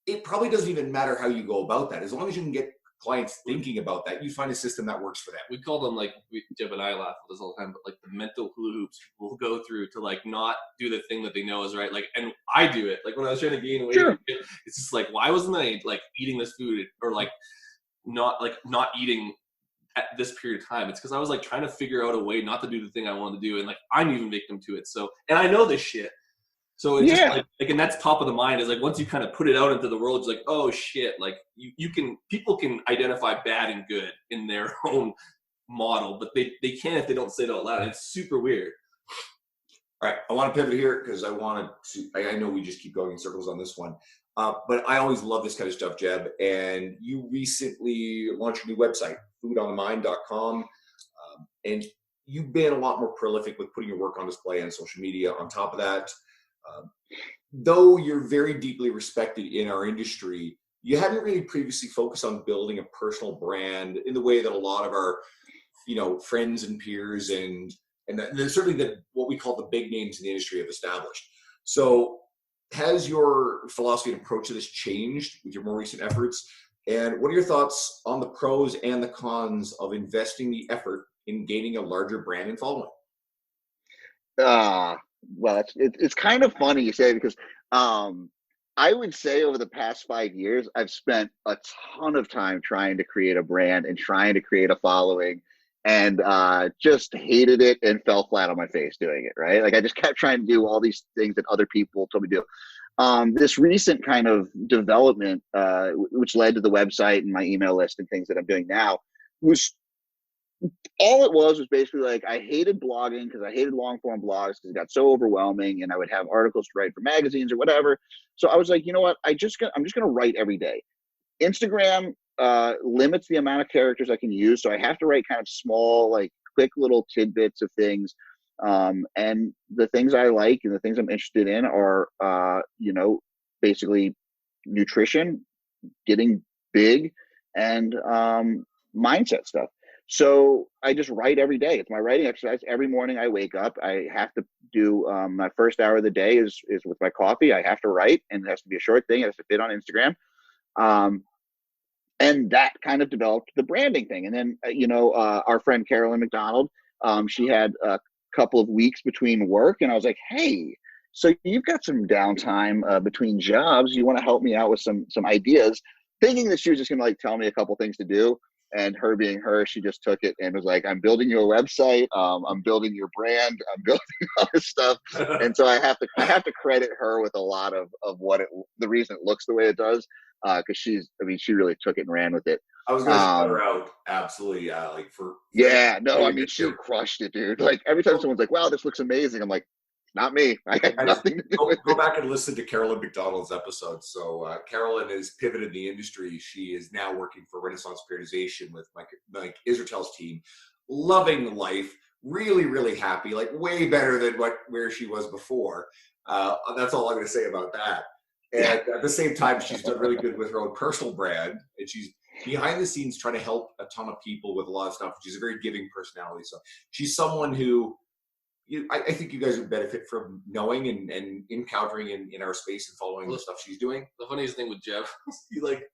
It probably doesn't even matter how you go about that. As long as you can get clients thinking about that, you find a system that works for them. We call them, like, Jeb and I laugh at this all the time, but like the mental hula hoops people will go through to like not do the thing that they know is right. Like, and I do it. Like when I was trying to gain weight, it's just like, why wasn't I like eating this food or like not eating at this period of time? It's because I was like trying to figure out a way not to do the thing I wanted to do, and like I'm even victim to it. So, and I know this shit. So it's just like, and that's top of the mind, is like once you kind of put it out into the world, it's like, oh shit, like people can identify bad and good in their own model, but they can't if they don't say it out loud. It's super weird. All right, I want to pivot here because I know we just keep going in circles on this one, but I always love this kind of stuff, Jeb. And you recently launched a new website, foodonthemind.com, and you've been a lot more prolific with putting your work on display on social media. On top of that, though you're very deeply respected in our industry, you hadn't really previously focused on building a personal brand in the way that a lot of our, friends and peers and and certainly what we call the big names in the industry have established. So has your philosophy and approach to this changed with your more recent efforts? And what are your thoughts on the pros and the cons of investing the effort in gaining a larger brand and following? Well, it's kind of funny you say, because I would say over the past 5 years, I've spent a ton of time trying to create a brand and trying to create a following, and just hated it and fell flat on my face doing it, right? Like I just kept trying to do all these things that other people told me to do. This recent kind of development, which led to the website and my email list and things that I'm doing now, was all it was basically like I hated blogging because I hated long form blogs because it got so overwhelming, and I would have articles to write for magazines or whatever. So I was like, you know what? I'm just gonna write every day. Instagram limits the amount of characters I can use, so I have to write kind of small, like quick little tidbits of things. And the things I like and the things I'm interested in are, basically nutrition, getting big, and mindset stuff. So I just write every day. It's my writing exercise. Every morning I wake up, I have to do my first hour of the day is with my coffee. I have to write, and it has to be a short thing. It has to fit on Instagram. And that kind of developed the branding thing. And then, our friend Carolyn McDonald, she had a couple of weeks between work, and I was like, hey, so you've got some downtime between jobs. You want to help me out with some ideas, thinking that she was just going to like tell me a couple things to do. And her being her, she just took it and was like, I'm building you a website. I'm building your brand. I'm building all this stuff. And so I have to credit her with a lot of the reason it looks the way it does. Cause she really took it and ran with it. I was going to shout her out. Absolutely. She crushed it, dude. Like every time someone's like, wow, this looks amazing. I'm like, not me. I had nothing to do with it. Go back and listen to Carolyn McDonald's episode. So Carolyn has pivoted the industry. She is now working for Renaissance Periodization with Mike Israel's team. Loving life, really, really happy, like way better than where she was before. That's all I'm going to say about that. And at the same time, she's done really good with her own personal brand. And she's behind the scenes trying to help a ton of people with a lot of stuff. She's a very giving personality. So she's someone who I think you guys would benefit from knowing and encountering in our space and following the stuff she's doing. The funniest thing with Jeff, he's like,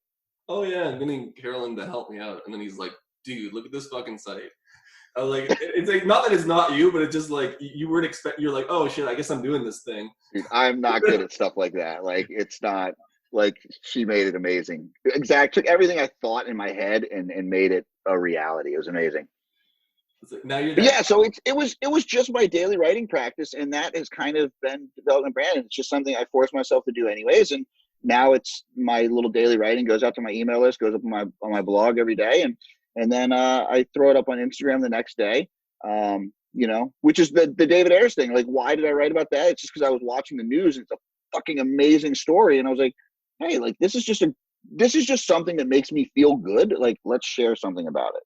oh yeah, I'm getting Carolyn to help me out. And then he's like, dude, look at this fucking site. I was like, it's like, not that it's not you, but it's just like, you weren't you're like, oh shit, I guess I'm doing this thing. Dude, I'm not good at stuff like that. Like, it's not, like, she made it amazing. Took everything I thought in my head and made it a reality. It was amazing. Like, now you're so it was just my daily writing practice, and that has kind of been development brand. It's just something I forced myself to do anyways, and now it's my little daily writing goes out to my email list, goes up on my blog every day, and then I throw it up on Instagram the next day. Which is the David Ayers thing. Like, why did I write about that? It's just because I was watching the news, and it's a fucking amazing story, and I was like, hey, like this is just something that makes me feel good. Like, let's share something about it.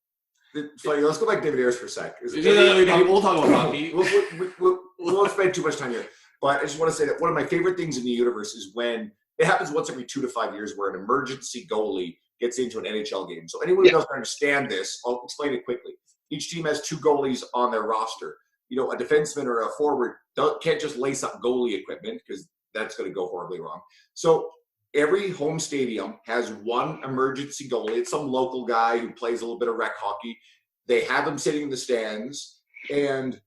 Funny, let's go back to David Ayers for a sec. We'll talk about hockey. We won't spend too much time here. But I just want to say that one of my favorite things in the universe is when it happens once every 2 to 5 years where an emergency goalie gets into an NHL game. So anyone who doesn't understand this, I'll explain it quickly. Each team has 2 goalies on their roster. A defenseman or a forward can't just lace up goalie equipment because that's going to go horribly wrong. So every home stadium has one emergency goalie. It's some local guy who plays a little bit of rec hockey. They have him sitting in the stands. And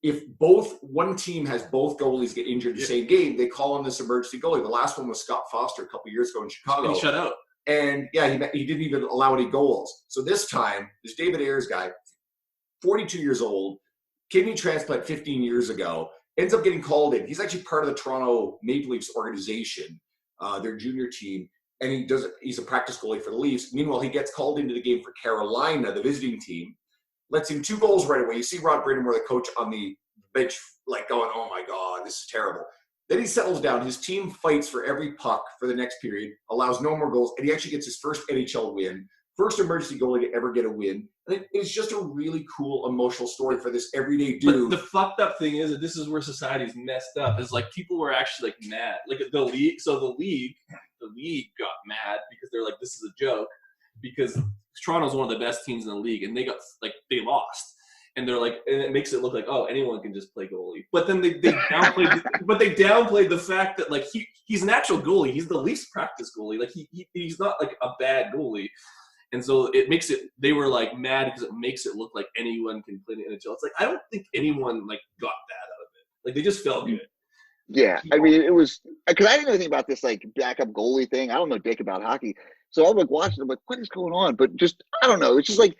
if one team has both goalies get injured in the same game, they call on this emergency goalie. The last one was Scott Foster a couple of years ago in Chicago. He shut out. And he didn't even allow any goals. So this time, this David Ayers guy, 42 years old, kidney transplant 15 years ago, ends up getting called in. He's actually part of the Toronto Maple Leafs organization. Their junior team, and he's a practice goalie for the Leafs. Meanwhile, he gets called into the game for Carolina, the visiting team, lets in 2 goals right away. You see Rod Brind'Amour, the coach, on the bench, like going, oh my God, this is terrible. Then he settles down. His team fights for every puck for the next period, allows no more goals, and he actually gets his first NHL win, first emergency goalie to ever get a win. And it's just a really cool emotional story for this everyday dude. But the fucked up thing is that this is where society's messed up. Is like people were actually like mad. Like the league. So the league got mad because they're like, this is a joke. Because Toronto's one of the best teams in the league, and they lost. and they're like, and it makes it look like, oh, anyone can just play goalie. But then they downplayed the fact that like he's an actual goalie. He's the least practiced goalie. Like he's not like a bad goalie. And so it makes it, they were like mad because it makes it look like anyone can play in the NHL. It's like, I don't think anyone like got that out of it. Like they just felt good. Yeah. I mean, it was, because I didn't know anything about this like backup goalie thing. I don't know dick about hockey. So I'm like watching, I'm like, what is going on? But just, I don't know. It's just like,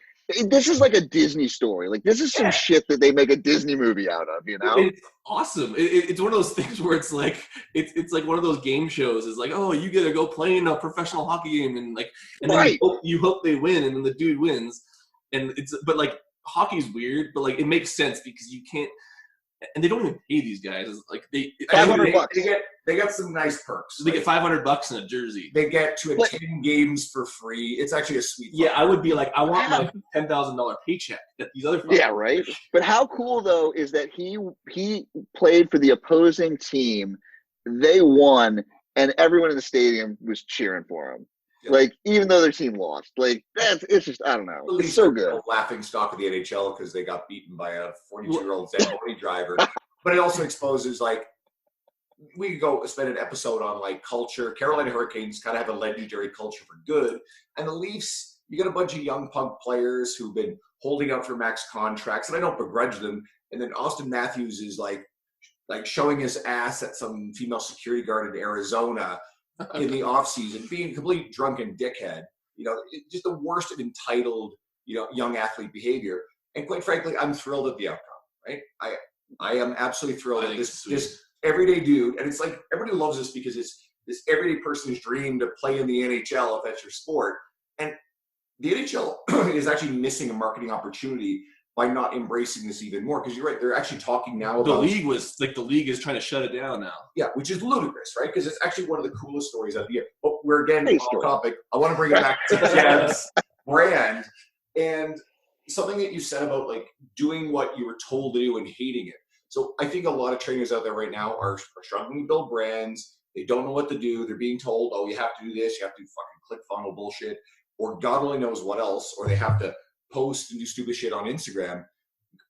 this is like a Disney story. Like this is some shit that they make a Disney movie out of, you know? It's awesome. It's one of those things where it's like it's like one of those game shows. It's like, oh, you get to go play in a professional hockey game, and like, and then you hope they win, and then the dude wins. And it's, but like hockey's weird, but like it makes sense because you can't, and they don't even pay these guys. It's like $500. They got some nice perks. They get $500 in a jersey. They get to attend games for free. It's actually a sweet. Yeah, I would be like, I want my $10,000 paycheck that these other. Yeah, right. But how cool though is that he played for the opposing team. They won, and everyone in the stadium was cheering for him. Yeah. Like even though their team lost, like it's just, I don't know. It's so good. A laughing stock of the NHL because they got beaten by a 42-year-old Zamboni driver. But it also exposes like, we could go spend an episode on like culture. Carolina Hurricanes kind of have a legendary culture for good, and the Leafs, you got a bunch of young punk players who've been holding out for max contracts, and I don't begrudge them. And then Austin Matthews is like showing his ass at some female security guard in Arizona in the offseason, being a complete drunken dickhead. You know, just the worst of entitled, you know, young athlete behavior. And quite frankly, I'm thrilled at the outcome. Right? I am absolutely thrilled at this everyday dude, and it's like everybody loves this because it's this everyday person's dream to play in the NHL if that's your sport. And the NHL is actually missing a marketing opportunity by not embracing this even more. Because you're right, they're actually talking now about the league is trying to shut it down now. Yeah, which is ludicrous, right? Because it's actually one of the coolest stories of the year. But we're again off topic. I want to bring it back to Jed's brand and something that you said about like doing what you were told to do and hating it. So I think a lot of trainers out there right now are struggling to build brands. They don't know what to do. They're being told, oh, you have to do this. You have to do fucking ClickFunnels bullshit, or God only knows what else, or they have to post and do stupid shit on Instagram.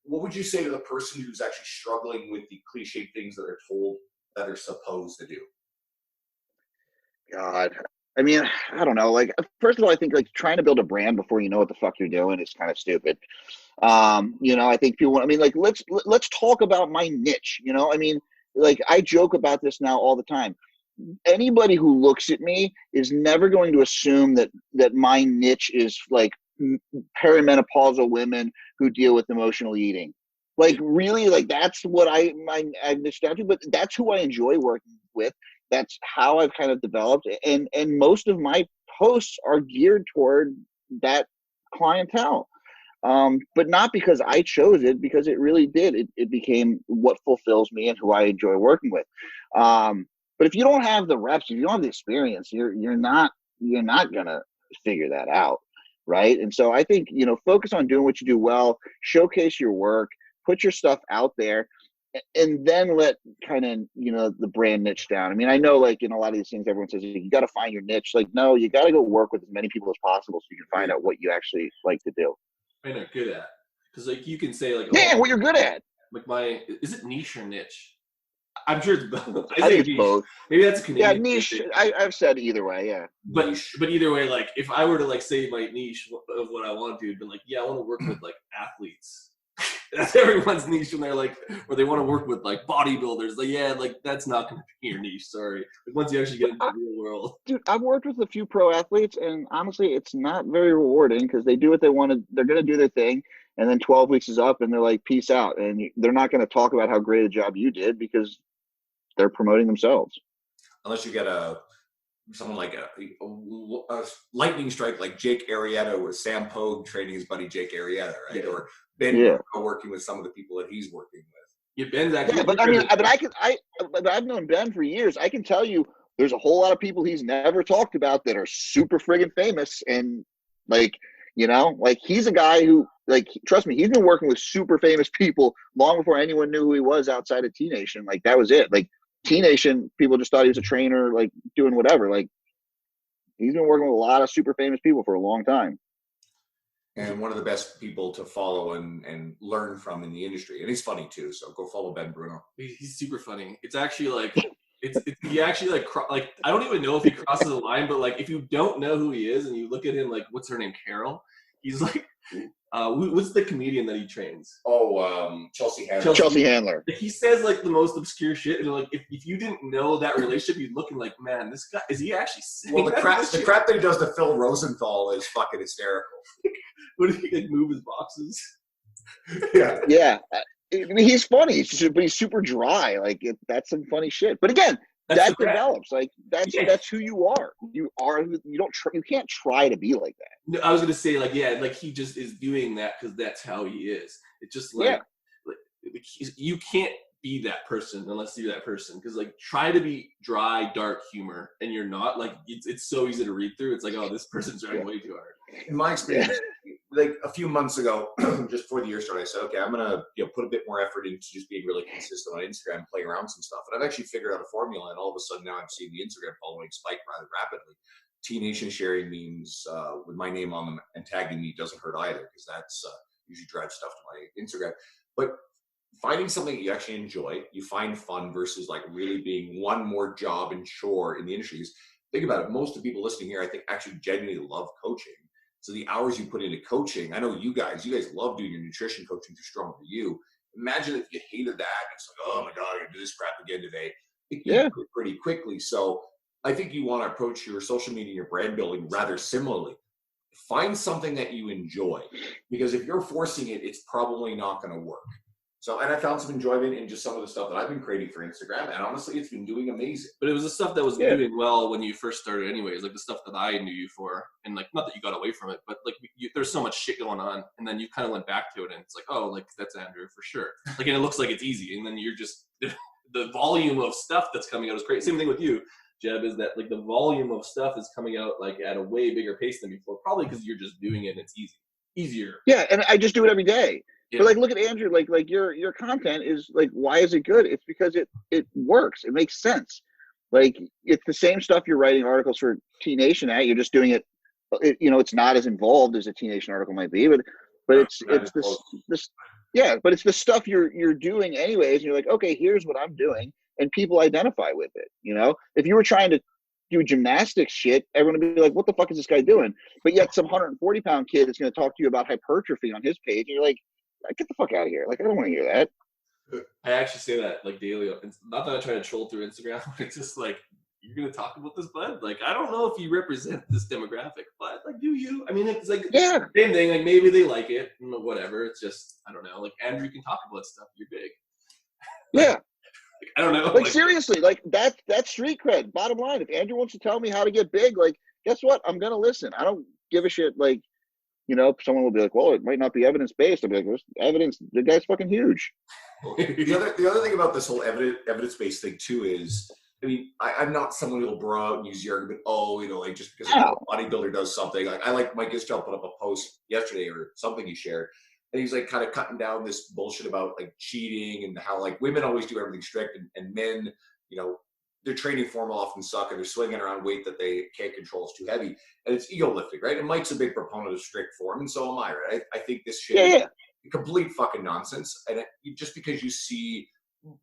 What would you say to the person who's actually struggling with the cliche things that they're told that they're supposed to do? God. I mean, I don't know. Like, first of all, I think like trying to build a brand before you know what the fuck you're doing is kind of stupid. You know, I think people, I mean, like, let's talk about my niche, you know? I mean, like I joke about this now all the time. Anybody who looks at me is never going to assume that my niche is like perimenopausal women who deal with emotional eating. Like really, like that's what I've niched down to, but that's who I enjoy working with. That's how I've kind of developed, and most of my posts are geared toward that clientele. But not because I chose it, because it really did. It became what fulfills me and who I enjoy working with. But if you don't have the reps, if you don't have the experience, you're not gonna figure that out, right? And so I think, you know, focus on doing what you do well, showcase your work, put your stuff out there, and then let kind of, you know, the brand niche down. I mean, I know like in a lot of these things, everyone says you got to find your niche. Like, no, you got to go work with as many people as possible so you can find out what you actually like to do. And are good at, because like you can say like, yeah, what you're good at. Like is it niche or niche? I'm sure it's both. I think it's both. Maybe that's a Canadian. Yeah, niche. I've said either way. Yeah, but either way, like if I were to like say my niche of what I want to do, but like I want to work with like athletes. That's everyone's niche when they're like, or they want to work with like bodybuilders. Like, like that's not going to be your niche. Sorry. Like, once you actually get into the real world. Dude, I've worked with a few pro athletes, and honestly, it's not very rewarding because they do what they want to. They're going to do their thing, and then 12 weeks is up, and they're like, peace out. And they're not going to talk about how great a job you did because they're promoting themselves. Unless you get someone like a lightning strike like Jake Arrieta, with Sam Pogue training his buddy Jake Arrieta, right? Yeah. Or Ben working with some of the people that he's working with. Yeah, Ben's actually. Yeah, but I mean, I've known Ben for years. I can tell you, there's a whole lot of people he's never talked about that are super friggin' famous, and like, you know, like he's a guy who, like, trust me, he's been working with super famous people long before anyone knew who he was outside of T Nation. Like that was it. Like T Nation, people just thought he was a trainer, like doing whatever. Like he's been working with a lot of super famous people for a long time. and one of the best people to follow and learn from in the industry. And he's funny too. So go follow Ben Bruno. He's super funny. It's actually like, he actually like I don't even know if he crosses the line, but like if you don't know who he is and you look at him like, what's her name, Carol? He's like, what's the comedian that he trains? Oh, Chelsea Handler. Chelsea Handler. He says like the most obscure shit, and like if you didn't know that relationship, you'd looking like, man, this guy, is he actually saying Well, the crap that he does to Phil Rosenthal is fucking hysterical. What did he like move his boxes? Yeah. Yeah. I mean, he's funny, but he's super dry. Like that's some funny shit. But again, that develops. Like that's who you are. You are. You can't try to be like that. No, I was gonna say like like he just is doing that because that's how he is. It's just like, you can't be that person unless you're that person. Because like try to be dry, dark humor, and you're not. Like it's so easy to read through. It's like, oh, this person's trying way too hard. In my experience, like a few months ago, just before the year started, I said, okay, I'm gonna put a bit more effort into just being really consistent on Instagram, play around some stuff. And I've actually figured out a formula, and all of a sudden now I'm seeing the Instagram following spike rather rapidly. T-Nation sharing memes with my name on them and tagging me doesn't hurt either, because that's usually drives stuff to my Instagram. But finding something that you actually enjoy, you find fun versus like really being one more job and chore in the industry. Think about it. Most of the people listening here, I think, actually genuinely love coaching. So the hours you put into coaching, I know you guys love doing your nutrition coaching through Strong for You. Imagine if you hated that. It's like, oh my God, I gotta do this crap again today. It can go pretty quickly. So I think you want to approach your social media and your brand building rather similarly. Find something that you enjoy, because if you're forcing it, it's probably not going to work. So, and I found some enjoyment in just some of the stuff that I've been creating for Instagram, and honestly, it's been doing amazing. But it was the stuff that was doing well when you first started anyways, like the stuff that I knew you for, and like, not that you got away from it, but like there's so much shit going on, and then you kind of went back to it, and it's like, oh, like that's Andrew for sure. Like, and it looks like it's easy, and then you're just, the volume of stuff that's coming out is great. Same thing with you, Jeb, is that like the volume of stuff is coming out like at a way bigger pace than before, probably because you're just doing it and it's easier. Yeah, and I just do it every day. Yeah. But like, look at Andrew. Like your content is like, why is it good? It's because it works. It makes sense. Like it's the same stuff you're writing articles for T-Nation at. You're just doing it. It's not as involved as a T-Nation article might be, but it's this. Yeah, but it's the stuff you're doing anyways. And you're like, okay, here's what I'm doing, and people identify with it. If you were trying to do gymnastics shit, everyone would be like, what the fuck is this guy doing? But yet some 140-pound kid is going to talk to you about hypertrophy on his page, and you're like, get the fuck out of here. Like, I don't want to hear that. I actually say that like daily. It's not that I try to troll through Instagram. It's just like, you're going to talk about this, bud? Like, I don't know if you represent this demographic, but like, do you? I mean, it's like, same thing. Like, maybe they like it, whatever. It's just, I don't know. Like, Andrew can talk about stuff. You're big. Yeah. I don't know. Like seriously, like that's street cred. Bottom line, if Andrew wants to tell me how to get big, like, guess what? I'm going to listen. I don't give a shit. Like, someone will be like, well, it might not be evidence-based. I'll be like, there's evidence. The guy's fucking huge. The other thing about this whole evidence-based thing too is, I mean, I'm not someone who'll bro out and use the argument, like just because a bodybuilder does something. Like I like Mike Ischel put up a post yesterday or something he shared, and he's like kind of cutting down this bullshit about like cheating and how like women always do everything strict and men, their training form will often suck and they're swinging around weight that they can't control. It's too heavy. And it's ego lifting, right? And Mike's a big proponent of strict form, and so am I, right? I think this shit is complete fucking nonsense. And just because you see,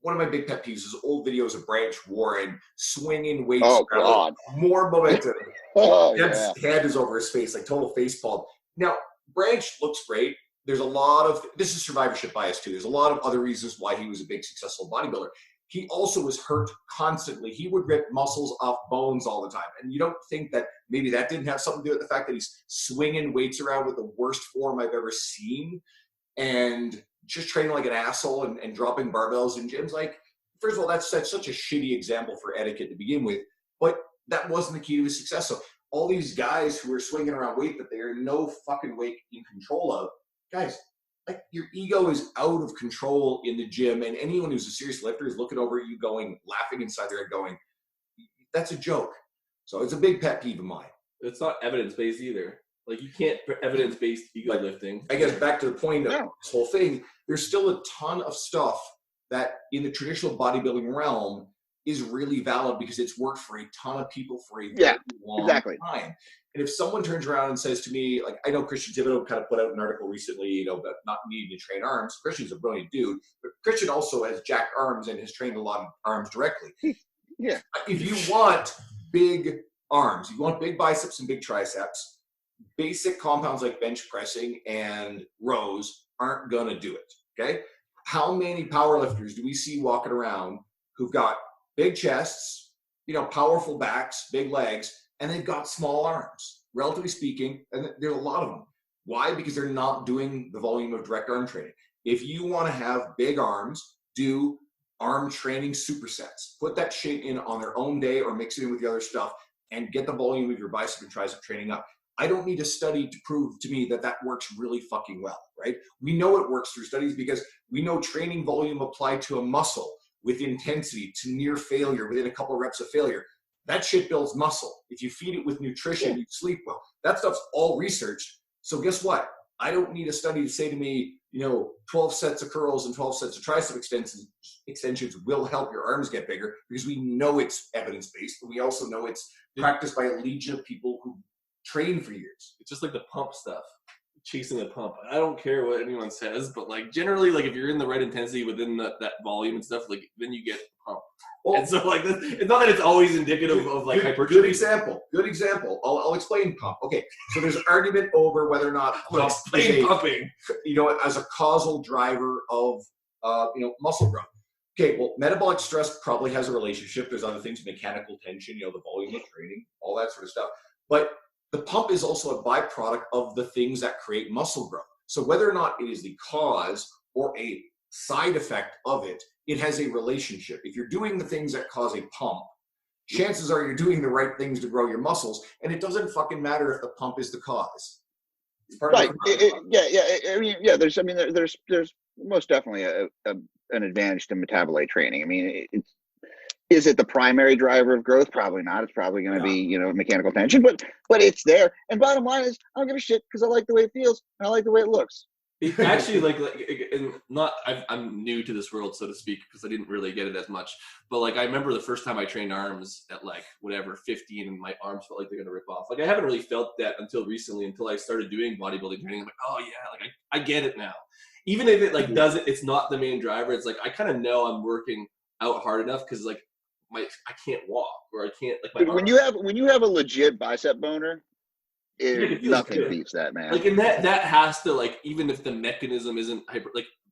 one of my big pet peeves is old videos of Branch Warren swinging weights. Oh, God. More momentum. His head is over his face, like total facepalm. Now, Branch looks great. There's a lot of, this is survivorship bias too. There's a lot of other reasons why he was a big successful bodybuilder. He also was hurt constantly. He would rip muscles off bones all the time. And you don't think that maybe that didn't have something to do with the fact that he's swinging weights around with the worst form I've ever seen and just training like an asshole and dropping barbells in gyms? Like, first of all, that's such a shitty example for etiquette to begin with. But that wasn't the key to his success. So all these guys who are swinging around weight that they are no fucking way in control of, guys, like your ego is out of control in the gym, and anyone who's a serious lifter is looking over at you going, laughing inside their head going, that's a joke. So it's a big pet peeve of mine. It's not evidence-based either. Like, you can't evidence-based ego lifting. I guess back to the point of this whole thing, there's still a ton of stuff that in the traditional bodybuilding realm is really valid because it's worked for a ton of people for a Yeah, very long exactly. time. And if someone turns around and says to me, like, I know Christian Thibodeau kind of put out an article recently, about not needing to train arms. Christian's a brilliant dude, but Christian also has jacked arms and has trained a lot of arms directly. Yeah. If you want big arms, you want big biceps and big triceps, basic compounds like bench pressing and rows aren't going to do it, okay? How many powerlifters do we see walking around who've got big chests, powerful backs, big legs, and they've got small arms, relatively speaking, and there's a lot of them. Why? Because they're not doing the volume of direct arm training. If you want to have big arms, do arm training supersets. Put that shit in on their own day or mix it in with the other stuff and get the volume of your bicep and tricep training up. I don't need a study to prove to me that works really fucking well, right? We know it works through studies because we know training volume applied to a muscle with intensity to near failure within a couple of reps of failure. That shit builds muscle. If you feed it with nutrition, you sleep well. That stuff's all researched. So guess what? I don't need a study to say to me, 12 sets of curls and 12 sets of tricep extensions will help your arms get bigger because we know it's evidence-based, but we also know it's practiced by a legion of people who train for years. It's just like the pump stuff, chasing the pump. I don't care what anyone says, but like generally, like if you're in the right intensity within that volume and stuff, like then you get pump. Well, and so like this, it's not that it's always indicative of like hypertrophy. Good example. I'll explain pump. Okay, so there's an argument over whether or not pump is pumping, as a causal driver of muscle growth. Okay, well, metabolic stress probably has a relationship. There's other things, mechanical tension, the volume of training, all that sort of stuff. But the pump is also a byproduct of the things that create muscle growth. So whether or not it is the cause or a side effect of it, it has a relationship. If you're doing the things that cause a pump, chances are you're doing the right things to grow your muscles, and it doesn't fucking matter if the pump is the cause. Right. There's most definitely an advantage to metabolite training. I mean, is it the primary driver of growth? Probably not. It's probably going to be, mechanical tension, but it's there. And bottom line is, I don't give a shit because I like the way it feels and I like the way it looks. It actually, I'm new to this world, so to speak, because I didn't really get it as much. But like, I remember the first time I trained arms at 15, and my arms felt like they're gonna rip off. Like, I haven't really felt that until recently, until I started doing bodybuilding training. I'm like, oh yeah, like I get it now. Even if it doesn't, it's not the main driver. It's like I kind of know I'm working out hard enough because I can't walk or I can't when you have a legit bicep boner. Nothing beats that, man. Like, and that has to, even if the mechanism isn't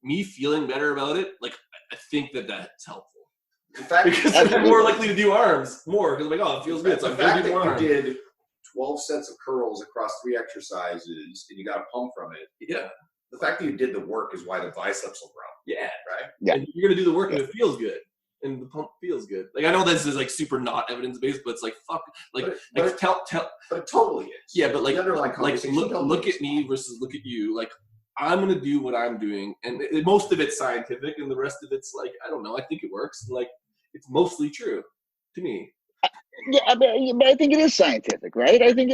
me feeling better about it, I think that's helpful. In fact, because I'm more likely to do arms more because I'm like, oh, it feels good. So the fact that you did 12 sets of curls across 3 exercises and you got a pump from it. Yeah. The fact that you did the work is why the biceps will grow. Yeah. Right? Yeah. And you're going to do the work and it feels good. And the pump feels good. Like, I know this is super not evidence based, but it's fuck. But it totally is. Yeah, but look is. at me versus look at you. Like, I'm gonna do what I'm doing, and most of it's scientific, and the rest of it's I don't know. I think it works. And, it's mostly true to me. Yeah, but I think it is scientific, right? I think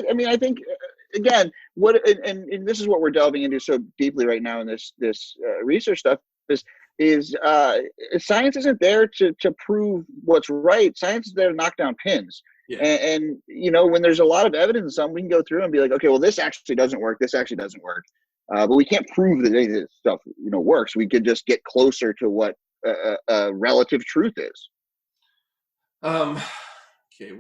again, and this is what we're delving into so deeply right now in this research stuff is science isn't there to prove what's right. Science is there to knock down pins. Yeah. And when there's a lot of evidence on something, we can go through and be like, okay, well, this actually doesn't work. This actually doesn't work. But we can't prove that any of this stuff works. We could just get closer to what relative truth is. Okay,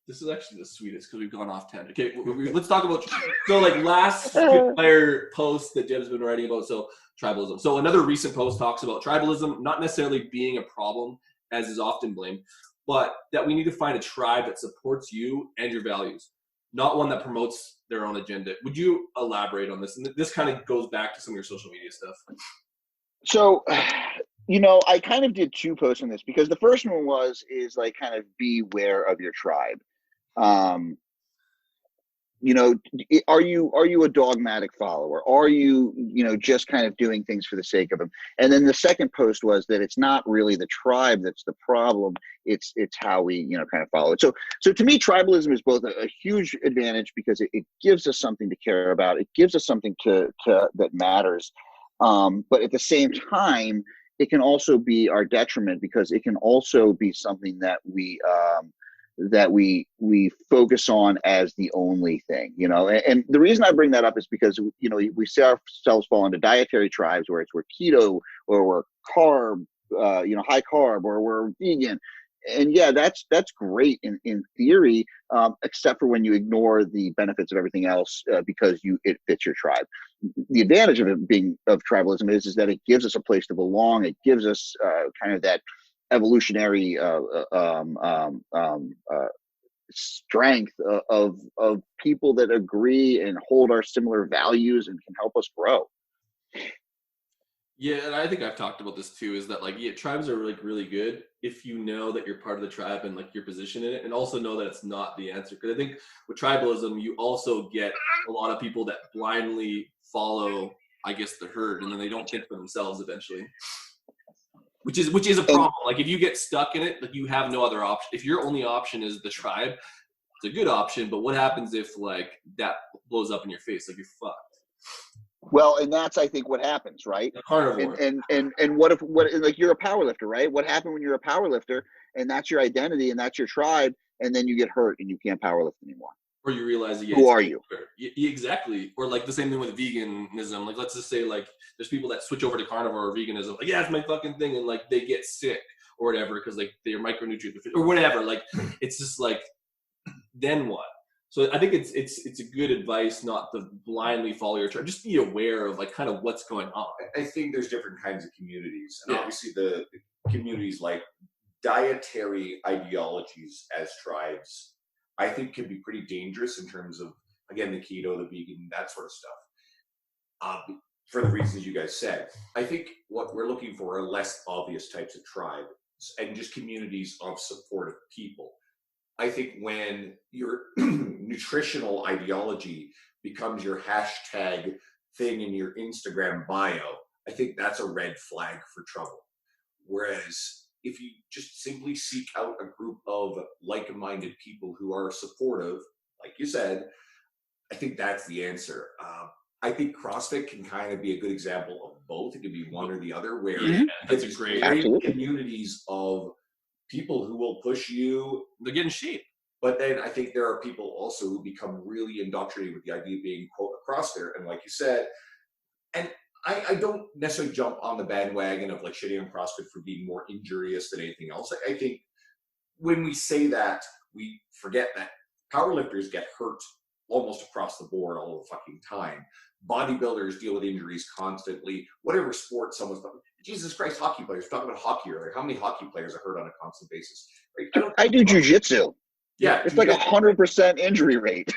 this is actually the sweetest because we've gone off tangent. Okay, let's talk about last Fire post that Jeb's been writing about. So tribalism. So another recent post talks about tribalism not necessarily being a problem, as is often blamed, but that we need to find a tribe that supports you and your values, not one that promotes their own agenda. Would you elaborate on this? And this kind of goes back to some of your social media stuff. So, I kind of did 2 posts on this because the first one is kind of beware of your tribe. Are you a dogmatic follower? Are you, just kind of doing things for the sake of them? And then the second post was that it's not really the tribe that's the problem. It's how we, kind of follow it. So to me, tribalism is both a huge advantage because it gives us something to care about. It gives us something to that matters. But at the same time, it can also be our detriment, because it can also be something that we focus on as the only thing, and the reason I bring that up is because we see ourselves fall into dietary tribes where we're keto, or we're carb, high carb, or we're vegan. And yeah, that's great in theory, except for when you ignore the benefits of everything else, because it fits your tribe. The advantage of it being of tribalism is that it gives us a place to belong. It gives us kind of that evolutionary strength of people that agree and hold our similar values and can help us grow. Yeah, and I think I've talked about this too, is that tribes are really good if you know that you're part of the tribe and your position in it, and also know that it's not the answer. Because I think with tribalism, you also get a lot of people that blindly follow, I guess, the herd, and then they don't think for themselves eventually. Which is a problem. If you get stuck in it, you have no other option. If your only option is the tribe, it's a good option, but what happens if that blows up in your face? You're fucked. Well, and that's, I think, what happens, right? A carnivore. And what if you're a power lifter, right? What happened when you're a power lifter and that's your identity and that's your tribe, and then you get hurt and you can't power lift anymore? Or you realize, who are you? Exactly. Or the same thing with veganism. Let's just say there's people that switch over to carnivore or veganism. It's my fucking thing, and they get sick or whatever because they're micronutrient deficient or whatever. It's just then what? So I think it's a good advice not to blindly follow your tribe. Just be aware of kind of what's going on. I think there's different kinds of communities, and obviously the communities dietary ideologies as tribes, I think can be pretty dangerous in terms of, again, the keto, the vegan, that sort of stuff. For the reasons you guys said, I think what we're looking for are less obvious types of tribes and just communities of supportive people. I think when your nutritional ideology becomes your hashtag thing in your Instagram bio, I think that's a red flag for trouble. Whereas if you just simply seek out a group of like-minded people who are supportive, like you said, I think that's the answer. I think CrossFit can kind of be a good example of both. It can be one or the other, where it's great communities of people who will push you. They're getting shape. But then I think there are people also who become really indoctrinated with the idea of being, quote, a CrossFitter. And like you said, and I don't necessarily jump on the bandwagon of shitting on CrossFit for being more injurious than anything else. I think when we say that, we forget that powerlifters get hurt almost across the board all the fucking time. Bodybuilders deal with injuries constantly. Whatever sport someone's talking, Jesus Christ, hockey players. Talking about hockey earlier, how many hockey players are hurt on a constant basis? Right? I do jujitsu. Yeah, it's 100% injury rate.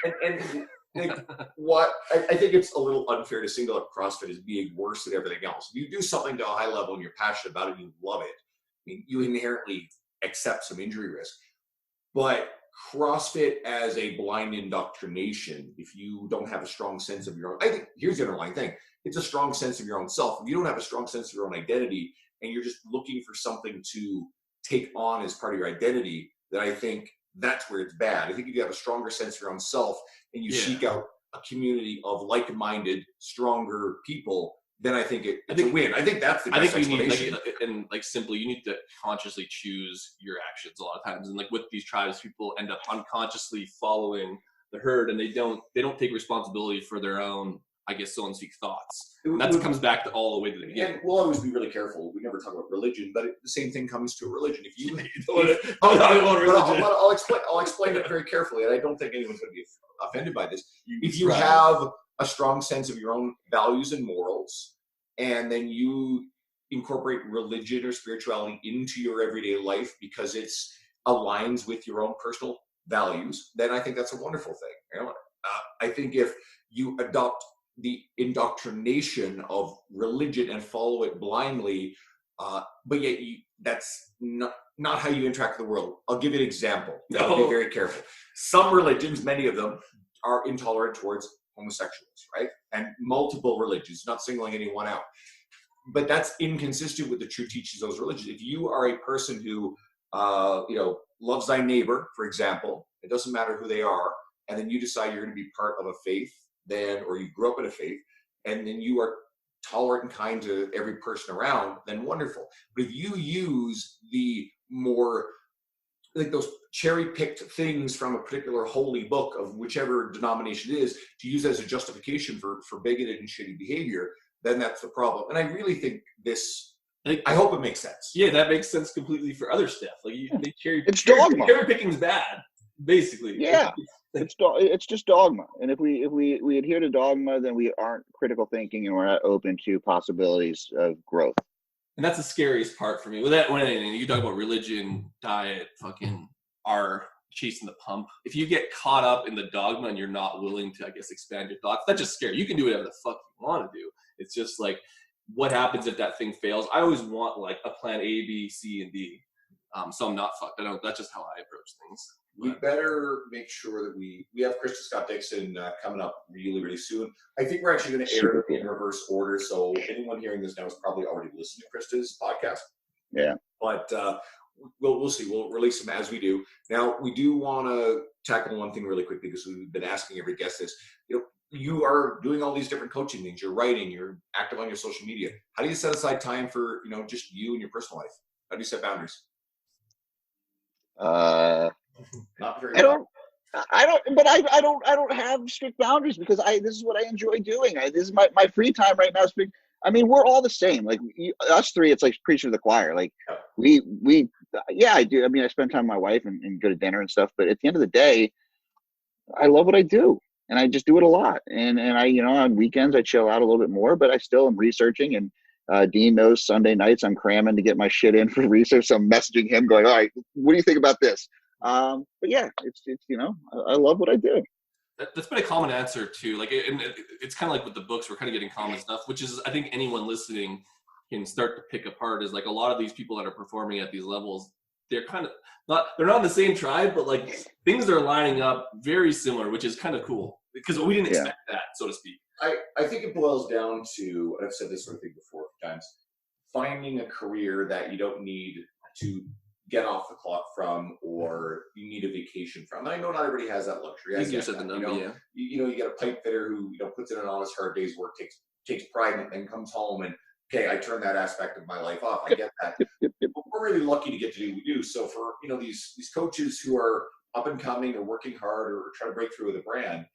And what I think it's a little unfair to single out CrossFit as being worse than everything else. If you do something to a high level and you're passionate about it and you love it, you inherently accept some injury risk. But CrossFit as a blind indoctrination, if you don't have a strong sense of your own, I think here's the underlying thing. It's a strong sense of your own self. If you don't have a strong sense of your own identity and you're just looking for something to take on as part of your identity, then I think that's where it's bad. I think if you have a stronger sense of your own self and you seek out a community of like-minded, stronger people, then I think it's a win. I think that's the best explanation. Simply, you need to consciously choose your actions a lot of times. And with these tribes, people end up unconsciously following the herd, and they don't take responsibility for their own, I guess, so to speak, thoughts. And that comes back to all the way to the beginning. And we'll always be really careful. We never talk about religion, but the same thing comes to a religion. If you, I'll explain it very carefully, and I don't think anyone's going to be offended by this. If you have a strong sense of your own values and morals, and then you incorporate religion or spirituality into your everyday life because it aligns with your own personal values, then I think that's a wonderful thing. I think if you adopt the indoctrination of religion and follow it blindly, but yet that's not how you interact with the world. I'll give you an example. I'll be very careful. Some religions, many of them, are intolerant towards homosexuals, right? And multiple religions, not singling anyone out. But that's inconsistent with the true teachings of those religions. If you are a person who, loves thy neighbor, for example, it doesn't matter who they are, and then you decide you're going to be part of a faith, or you grew up in a faith, and then you are tolerant and kind to every person around, then wonderful. But if you use the more like those cherry-picked things from a particular holy book of whichever denomination it is to use as a justification for bigoted and shitty behavior, then that's the problem. And I really think this, I hope it makes sense. Yeah, that makes sense completely for other stuff. Like you make it's dogma. Cherry picking's bad, basically. Yeah, it's just dogma. And if we adhere to dogma, then we aren't critical thinking, and we're not open to possibilities of growth. And that's the scariest part for me. With that, when anything, you talk about religion, diet, fucking are chasing the pump. If you get caught up in the dogma and you're not willing to, I guess, expand your thoughts, that's just scary. You can do whatever the fuck you want to do. It's just like, what happens if that thing fails? I always want like a plan A, B, C, and D. So I'm not fucked. That's just how I approach things. We better make sure that we have Krista Scott Dixon coming up really, really soon. I think we're actually going to air it in reverse order. So anyone hearing this now has probably already listened to Krista's podcast. Yeah. But we'll see. We'll release them as we do. Now, we do want to tackle one thing really quickly because we've been asking every guest this. You are doing all these different coaching things. You're writing. You're active on your social media. How do you set aside time for just you and your personal life? How do you set boundaries? Not very. I don't have strict boundaries because this is what I enjoy doing. This is my free time right now. I mean, we're all the same. Like us three, it's like preaching to the choir. Like I do. I mean, I spend time with my wife and go to dinner and stuff. But at the end of the day, I love what I do, and I just do it a lot. And I, on weekends I chill out a little bit more, but I still am researching. And Dean knows Sunday nights I'm cramming to get my shit in for research. So I'm messaging him, going, "All right, what do you think about this?" But yeah, it's I love what I do. That's been a common answer too. Like, and it's kind of like with the books, we're kind of getting common stuff, which is, I think anyone listening can start to pick apart. Is like a lot of these people that are performing at these levels, they're kind of they're not in the same tribe, but like things are lining up very similar, which is kind of cool because we didn't expect that, so to speak. I think it boils down to, and I've said this sort of thing before times, finding a career that you don't need to get off the clock from, or you need a vacation from. And I know not everybody has that luxury. Easier said than done, yeah. You get a pipe fitter who puts in an honest hard day's work, takes pride in it, and comes home and okay, I turn that aspect of my life off. I get that. But we're really lucky to get to do what we do. So for these coaches who are up and coming or working hard or trying to break through with a brand,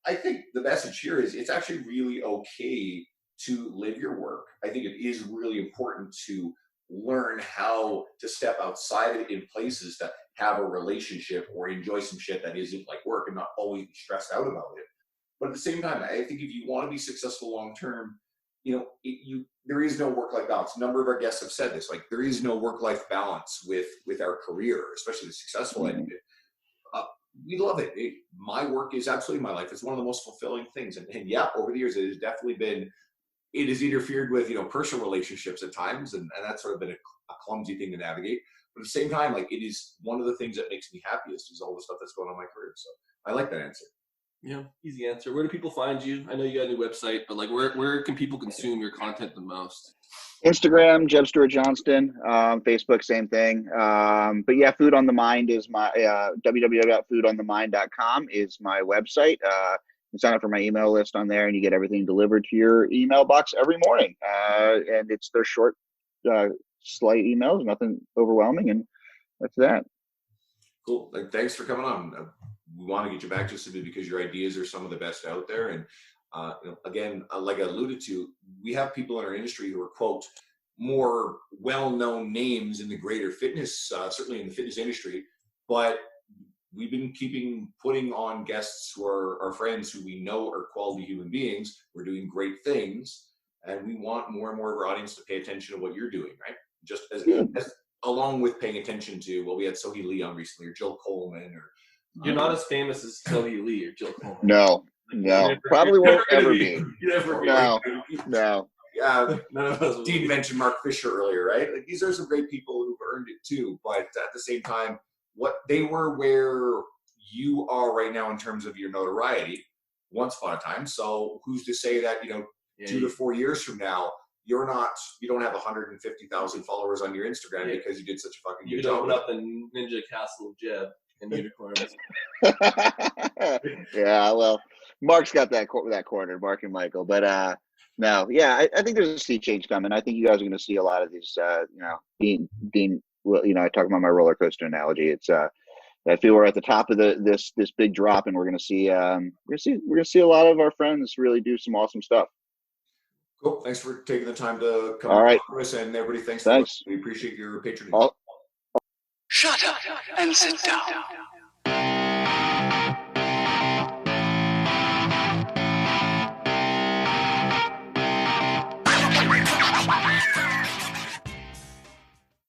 I think the message here is it's actually really okay to live your work. I think it is really important to learn how to step outside of it in places to have a relationship or enjoy some shit that isn't like work and not always be stressed out about it. But at the same time, I think if you want to be successful long term, there is no work-life balance. A number of our guests have said this, like there is no work-life balance with our career, especially the successful end of it. We love it. My work is absolutely my life. It's one of the most fulfilling things. And yeah, over the years, it has interfered with, personal relationships at times. And that's sort of been a clumsy thing to navigate. But at the same time, like it is one of the things that makes me happiest is all the stuff that's going on in my career. So I like that answer. Yeah, easy answer. Where do people find you? I know you got a new website, but like where can people consume your content the most? Instagram, Jeb Stewart Johnston. Facebook, same thing. But yeah, Food on the Mind is my www.foodonthemind.com is my website. You can sign up for my email list on there, and you get everything delivered to your email box every morning. And they're short, slight emails, nothing overwhelming, and that's that. Cool. Like, thanks for coming on. We want to get you back just simply because your ideas are some of the best out there. And again, like I alluded to, we have people in our industry who are, quote, more well-known names in the greater fitness, certainly in the fitness industry, but we've been putting on guests who are our friends who we know are quality human beings. We're doing great things, and we want more and more of our audience to pay attention to what you're doing, right? Just as along with paying attention to, well, we had Sohee Lee on recently, or Jill Coleman, or you're not as famous as Sohee Lee or Jill Coleman. No, probably won't ever be. No. None of us. Dean mentioned Mark Fisher earlier, right? Like these are some great people who've earned it too. But at the same time, what they were where you are right now in terms of your notoriety once upon a time. So who's to say that 2 to 4 years from now you don't have 150,000 followers on your Instagram because you did such a fucking good job. You open up the Ninja Castle of Jeb and unicorns. Yeah, well, Mark's got that corner, Mark and Michael. But No, yeah, I think there's a sea change coming. I think you guys are going to see a lot of these. Being well, I talk about my roller coaster analogy. It's I feel we're at the top of this big drop, and we're going to see a lot of our friends really do some awesome stuff. Cool. Thanks for taking the time to come All right, talk to us, and everybody, thanks for thanks. listening. We appreciate your patronage. Shut up and sit down.